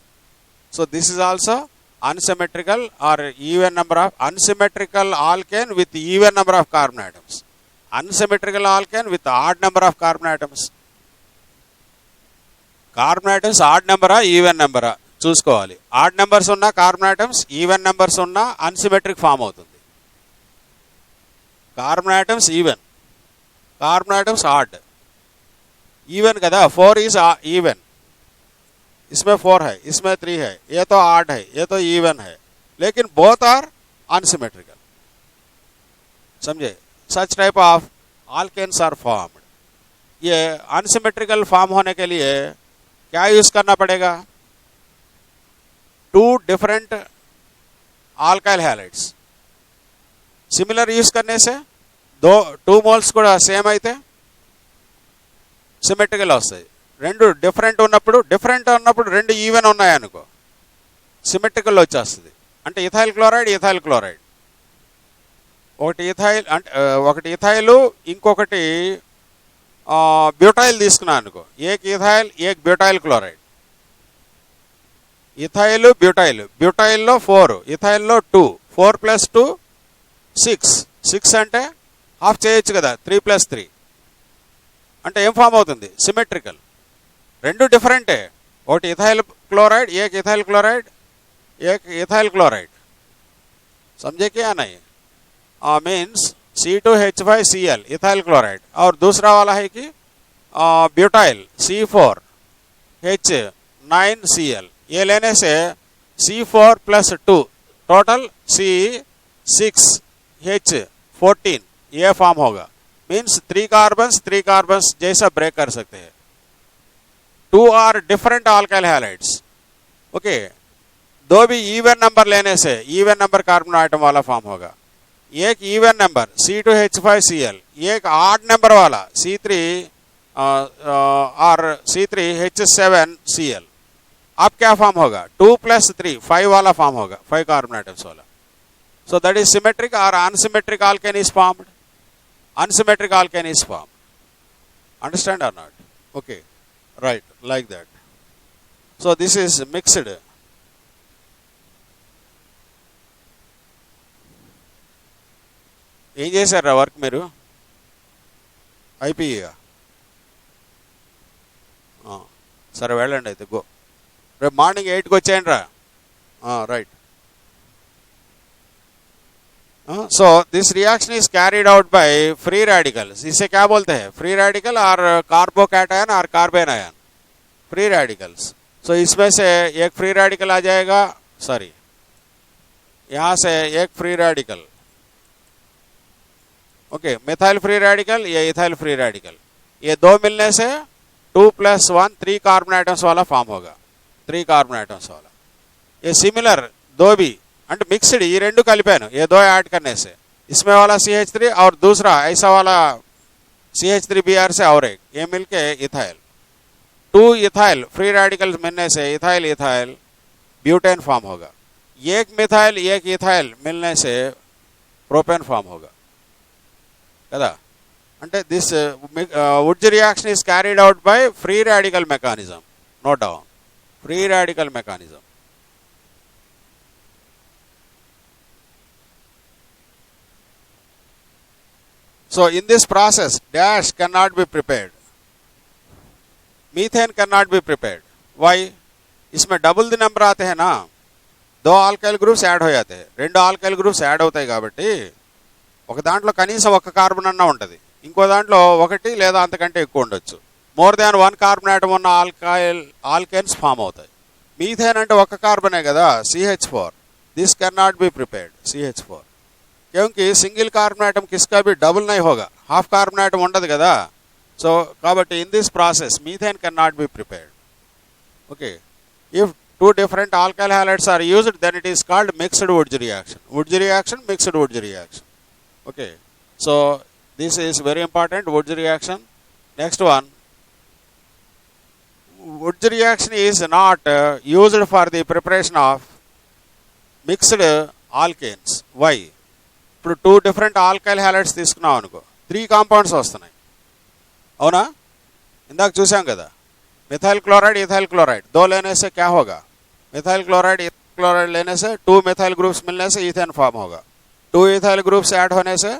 So this is also unsymmetrical और even number of unsymmetrical alkane with even number of carbon atoms. Unsymmetrical alkane with odd number of carbon atoms. Carbon atoms odd నెంబరా ఈవెన్ నెంబరా చూసుకోవాలి. ఆడ్ నెంబర్స్ ఉన్న carbon atoms, even numbers ఉన్న unsymmetric form అవుతుంది. Carbon atoms even, carbon atoms odd. Even कदा 4 is even, इसमें 4 है, इसमें 3 है, ये तो ऑड है, ये तो इवन है, लेकिन बोथ आर अनसिमेट्रिकल. समझे? Such type of alkanes are formed. ये अनसिमेट्रिकल फॉर्म होने के लिए क्या यूज करना पड़ेगा? 2 different alkyl halides. Similar use करने से 2 మోల్స్ కూడా సేమ్ అయితే సిమెట్రికల్ వస్తాయి. 2 డిఫరెంట్ ఉన్నప్పుడు, రెండు ఈవెన్ ఉన్నాయనుకో సిమెట్రికల్ వచ్చేస్తుంది. అంటే ఇథైల్ క్లోరైడ్, ఇథైల్ క్లోరైడ్, ఒకటి ఇథైల్ ఇంకొకటి బ్యూటైల్ తీసుకున్నాను అనుకో, ఏక్ ఇథైల్ ఏక్ బ్యూటైల్ క్లోరైడ్. ఇథైల్ బ్యూటైల్, బ్యూటైల్లో 4, ఇథైల్లో 2, 4 + 2 6 అంటే హాఫ్ చేయొచ్చు కదా, 3 + 3 అంటే ఏం ఫామ్ అవుతుంది? సిమెట్రికల్. 2 డిఫరెంటే, ఒకటి ఇథైల్ క్లోరైడ్, ఏక్ ఇథైల్ క్లోరైడ్, ఏక్ ఇథైల్ క్లోరైడ్. समझे क्या नहीं? मीन्स C2H5Cl इथाइल क्लोराइड, और दूसरा वाला है कि ब्यूटाइल C4H9Cl. ये लेने से C4 + 2 टोटल C6H14 ये फॉर्म होगा. मीन्स 3 कार्बन्स जैसा ब्रेक कर सकते हैं. 2 are different alkyl halides. Okay, 2 भी इवन नंबर लेने से इवन नंबर कार्बन आइटम वाला फॉर्म होगा. एक इवन नंबर C2H5Cl, एक ऑड नंबर वाला C3 और C3H7Cl. अब क्या फॉर्म होगा? 2 + 3 5 वाला फॉर्म होगा, 5 कार्बन आइटम्स वाला. सो दैट इज सिमेट्रिक और unsymmetric alkane is formed. Unsymmetric alkane is formed. Understand or not? Okay, right, like that. So this is mixed. ఏం చేశారా వర్క్ మీరు? అయిపోయా? సరే వెళ్ళండి అయితే, గో. రేపు మార్నింగ్ 8కి వచ్చేయండి రా. Right. So this reaction is carried out by free radicals. इसे क्या बोलते हैं? फ्री रेडिकल और कार्बोकैटायन और कार्बन आयन, फ्री रेडिकल्स. सो इसमें से एक फ्री रेडिकल आ जाएगा, सॉरी यहाँ से एक free radical, okay, methyl free radical, ये इथाइल फ्री रेडिकल. ये 2 मिलने से 2 + 1 3 कार्बन आइटम्स वाला फॉर्म होगा, 3 कार्बन आइटम्स वाला. ये सिमिलर 2 भी अंट मिक्सड, ये 2 కలిపాను, ये 2 ऐड करने से इसमें वाला CH3 और दूसरा ऐसा वाला CH3Br से और एक, ये मिलके इथाइल. 2 इथाइल फ्री रेडिकल्स मिलने से इथाइल इथाइल ब्यूटेन फॉर्म होगा. एक मिथाइल एक इथाइल मिलने से प्रोपेन फॉर्म होगा కదా. అంటే this Wurtz reaction is carried out by free radical mechanism. Note down, free radical mechanism. So in this process dash cannot be prepared, methane cannot be prepared. Why? इसमें double the number आते हैं ना, 2 alkyl groups add हो जाते हैं, 2 alkyl groups add అవుతాయి కాబట్టి ఒక దాంట్లో కనీసం 1 కార్బన్ అన్న ఉంటుంది, ఇంకో దాంట్లో 1 లేదా అంతకంటే ఎక్కువ ఉండొచ్చు. మోర్ దాన్ 1 కార్బన్ ఆటం ఉన్న ఆల్కేన్స్ ఫామ్ అవుతాయి. మీథేన్ అంటే 1 కార్బనే కదా, CH4. This can not be prepared, CH4, क्योंकि सिंगल कार्बन आइटम किसका भी डबल नहीं होगा, हाफ कार्बन आइटम ఉండదు కదా. సో కాబట్టి in this process methane cannot be prepared. Okay, if 2 different alkyl halides are used, then it is called mixed Wurtz reaction. Wurtz reaction, mixed Wurtz reaction. Okay, so this is very important, Wurtz reaction. Next one, Wurtz reaction is not used for the preparation of mixed alkanes. Why? ఇప్పుడు 2 different alkyl halides తీసుకున్నాం అనుకో, 3 compounds వస్తున్నాయి, అవునా? इंदाक చూసాం కదా, methyl chloride ethyl chloride 2 लेने से क्या होगा? मिथाइल क्लोराइड इथाइल क्लोराइड लेने से 2 मिथाइल ग्रुप्स मिलने से इथेन फॉर्म होगा, 2 इथाइल ग्रुप्स ऐड होने से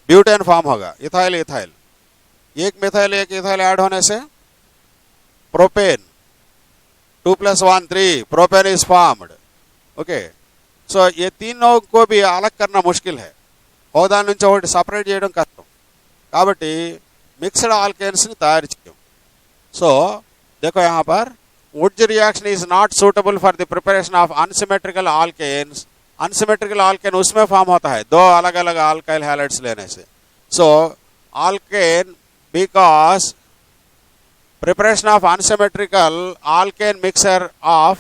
ब्यूटेन फॉर्म होगा, इथाइल इथाइल, एक मिथाइल एक इथाइल ऐड होने से propane, 2 + 1 3 propane is formed. Okay, so ये तीनों को भी अलग करना मुश्किल है, ఒకదాని నుంచి ఒకటి సపరేట్ చేయడం కష్టం, కాబట్టి మిక్స్డ్ ఆల్కేన్స్ ని తయారు చేయం. సో देखो यहाँ पर Wurtz reaction is not suitable for the preparation of unsymmetrical alkanes. Unsymmetrical alkane उसमें फॉर्म होता है 2 अलग अलग आल्काइल हैलाइड्स लेने से. So alkane because preparation of unsymmetrical alkane mixture of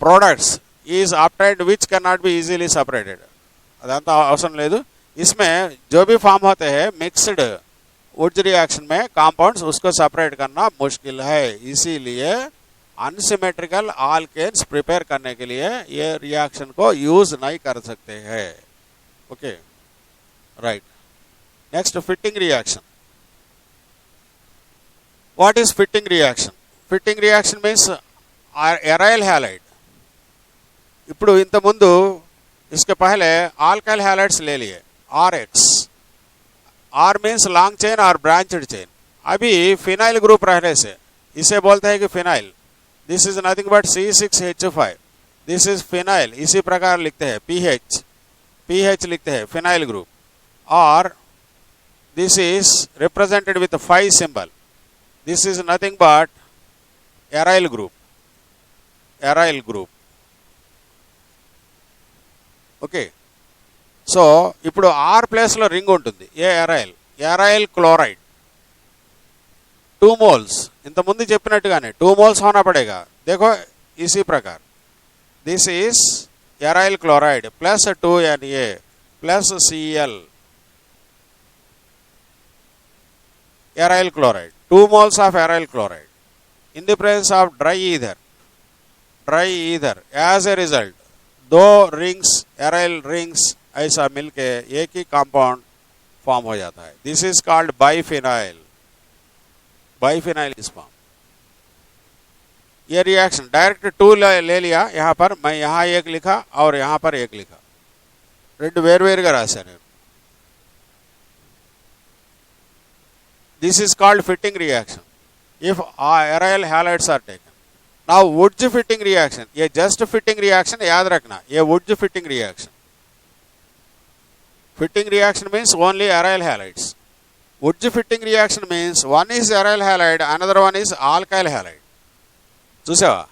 products is obtained which cannot be easily separated. अదంతా అవసరం లేదు. इसमें जो भी फॉर्म होते हैं मिक्स्ड वुड्ज रिएक्शन में कंपाउंड्स उसको सेपरेट करना मुश्किल है, इसीलिए अनसिमेट्रिकल आल्केन्स प्रिपेयर करने के लिए ये रिएक्शन को यूज नहीं कर सकते हैं. Okay, right. Next fitting reaction. What is fitting reaction? Fitting reaction means aryl halide. ఇప్పుడు ఇంత ముందు इसके पहले alkyl halides ले लिए RH. R means long chain और ब्रांचड चेन. अभी फिनाइल ग्रुप रहने से इसे बोलते हैं कि phenyl. This is nothing but C6H5. This is phenyl. इसी प्रकार लिखते हैं PH लिखते हैं फिनाइल ग्रुप. और this is represented with 5 symbol. This is nothing but aryl group. Okay, so ఇప్పుడు R ప్లేస్ లో రింగ్ ఉంటుంది, ఏ aryl క్లోరైడ్ 2 moles. ఇంత ముందు చెప్పినట్టుగానే 2 moles होना पड़ेगा. देखो इसी प्रकार this is aryl chloride plus 2Na plus Cl, aryl chloride, 2 moles of aryl chloride in the presence of dry ether. As a result 2 rings aryl rings ऐसा मिलके एक ही कंपाउंड फॉर्म हो जाता है. This is called biphenyl. Is form. ये reaction direct 2 ले लिया यहाँ पर, मैं यहाँ एक लिखा और यहाँ पर एक लिखा, రెండు వేరువేరుగా రాశాను. This is called fitting reaction if aryl halides are taken. Now Wurtz fitting reaction, ये just fitting reaction याद रखना, ये Wurtz fitting reaction. Fitting reaction means only aryl halides. Wurtz fitting reaction means one is aryl halide, another one is alkyl halide. చూసావా,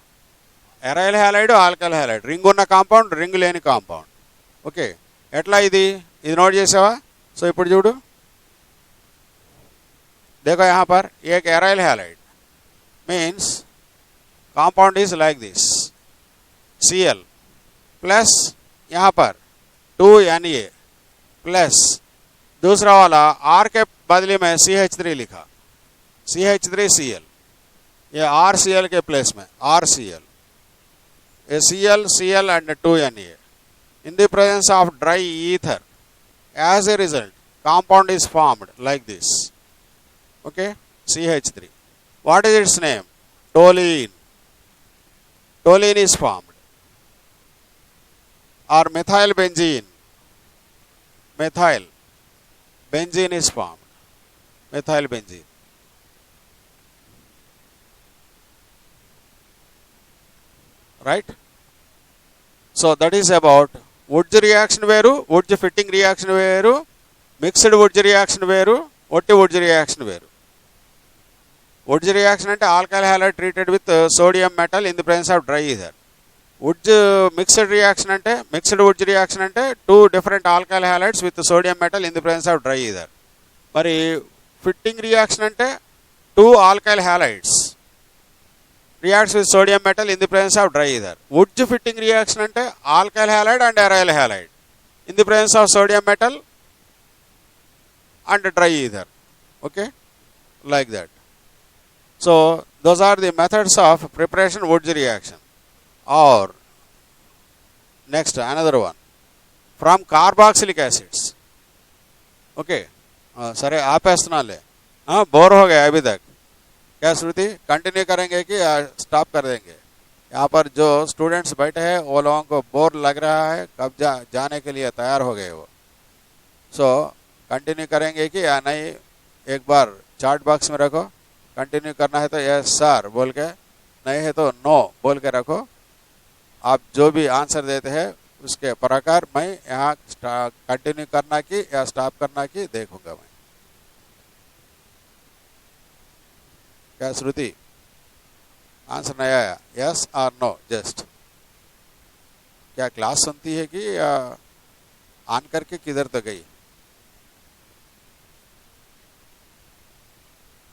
aryl halide alkyl halide, ring ఉన్న compound ring లేని compound. Okay, ఎట్లా ఇది note చేసావా? So ఇప్పుడు చూడు, देखो यहाँ पर एक aryl halide means compound is like this, Cl plus यहाँ पर 2Na प्लस दूसरा वाला R के बदले में CH3 लिखा, CH3Cl, ये RCl के प्लेस में RCl, ये Cl and 2Na in the presence of dry ether. As a result compound is formed like this. Okay, CH3. What is its name? Toluene. Toluene is formed. Or methyl benzene. Benzene is formed. Methyl benzene. Right? So that is about Wurtz reaction వేరు, Wurtz fitting reaction వేరు, mixed Wurtz reaction వేరు, ఒట్టి Wurtz reaction వేరు. Wurtz reaction అంటే alkyl halide treated with sodium metal in the presence of dry ether. Wurtz mixed reaction అంటే mixed Wurtz reaction అంటే 2 different alkyl halides with sodium metal in the presence of dry ether. మరి fitting reaction అంటే 2 alkyl halides reacts with sodium metal in the presence of dry ether. Wurtz fitting reaction అంటే alkyl halide and aryl halide in the presence of sodium metal and dry ether. Okay, like that. So Those are the methods of preparation Woods reaction. Or next another one from carboxylic acids. Okay सरे आपेस्तना ले bore हो गया अभी तक क्या श्रुति continue करेंगे कि stop कर देंगे यहाँ पर जो स्टूडेंट्स बैठे हैं वो लोगों को बोर लग रहा है कब जाने के लिए तैयार हो गए वो सो कंटिन्यू करेंगे कि या नहीं एक बार चार्ट बॉक्स में रखो कंटिन्यू करना है तो यस सर बोल के नहीं है तो नो बोल के रखो आप जो भी आंसर देते हैं उसके प्रकार मैं यहाँ कंटिन्यू करना की या स्टॉप करना की देखूंगा मैं क्या श्रुति आंसर नहीं आया यस और नो जस्ट क्या क्लास सुनती है कि या ऑन करके किधर तो गई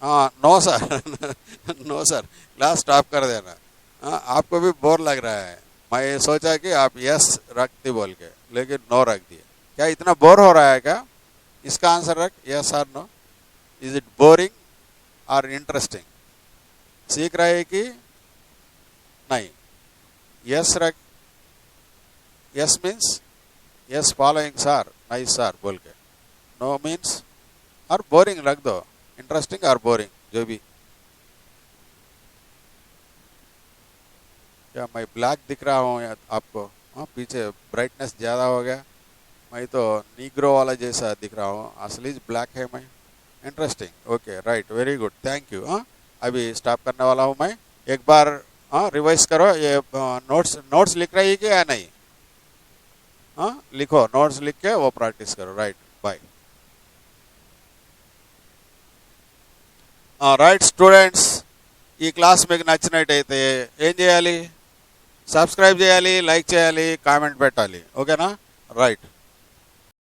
हाँ no sir no sir class stop कर देना आपको भी बोर लग रहा है मैं सोचा कि आप यस रखती बोल के लेकिन नो रख दिए क्या इतना बोर हो रहा है क्या इसका आंसर रख यस और नो इज इट बोरिंग और इंटरेस्टिंग सीख रहे कि नहीं यस रख yes means yes following sir nice sir बोल के नो मीन्स और बोरिंग रख दो इंटरेस्टिंग और बोरिंग जो भी क्या मैं ब्लैक दिख रहा हूँ आपको हाँ पीछे ब्राइटनेस ज़्यादा हो गया मैं तो नीग्रो वाला जैसा दिख रहा हूँ असली ब्लैक है मैं interesting okay right very good thank you हाँ अभी स्टॉप करने वाला हूँ मैं एक बार हाँ रिवाइज करो ये नोट्स लिख रही है कि या नहीं हाँ लिखो नोट्स लिख के वो प्रैक्टिस करो राइट बाय రైట్ స్టూడెంట్స్ ఈ క్లాస్ మీకు నచ్చినట్టయితే ఏం చేయాలి సబ్స్క్రైబ్ చేయాలి లైక్ చేయాలి కామెంట్ పెట్టాలి ఓకేనా రైట్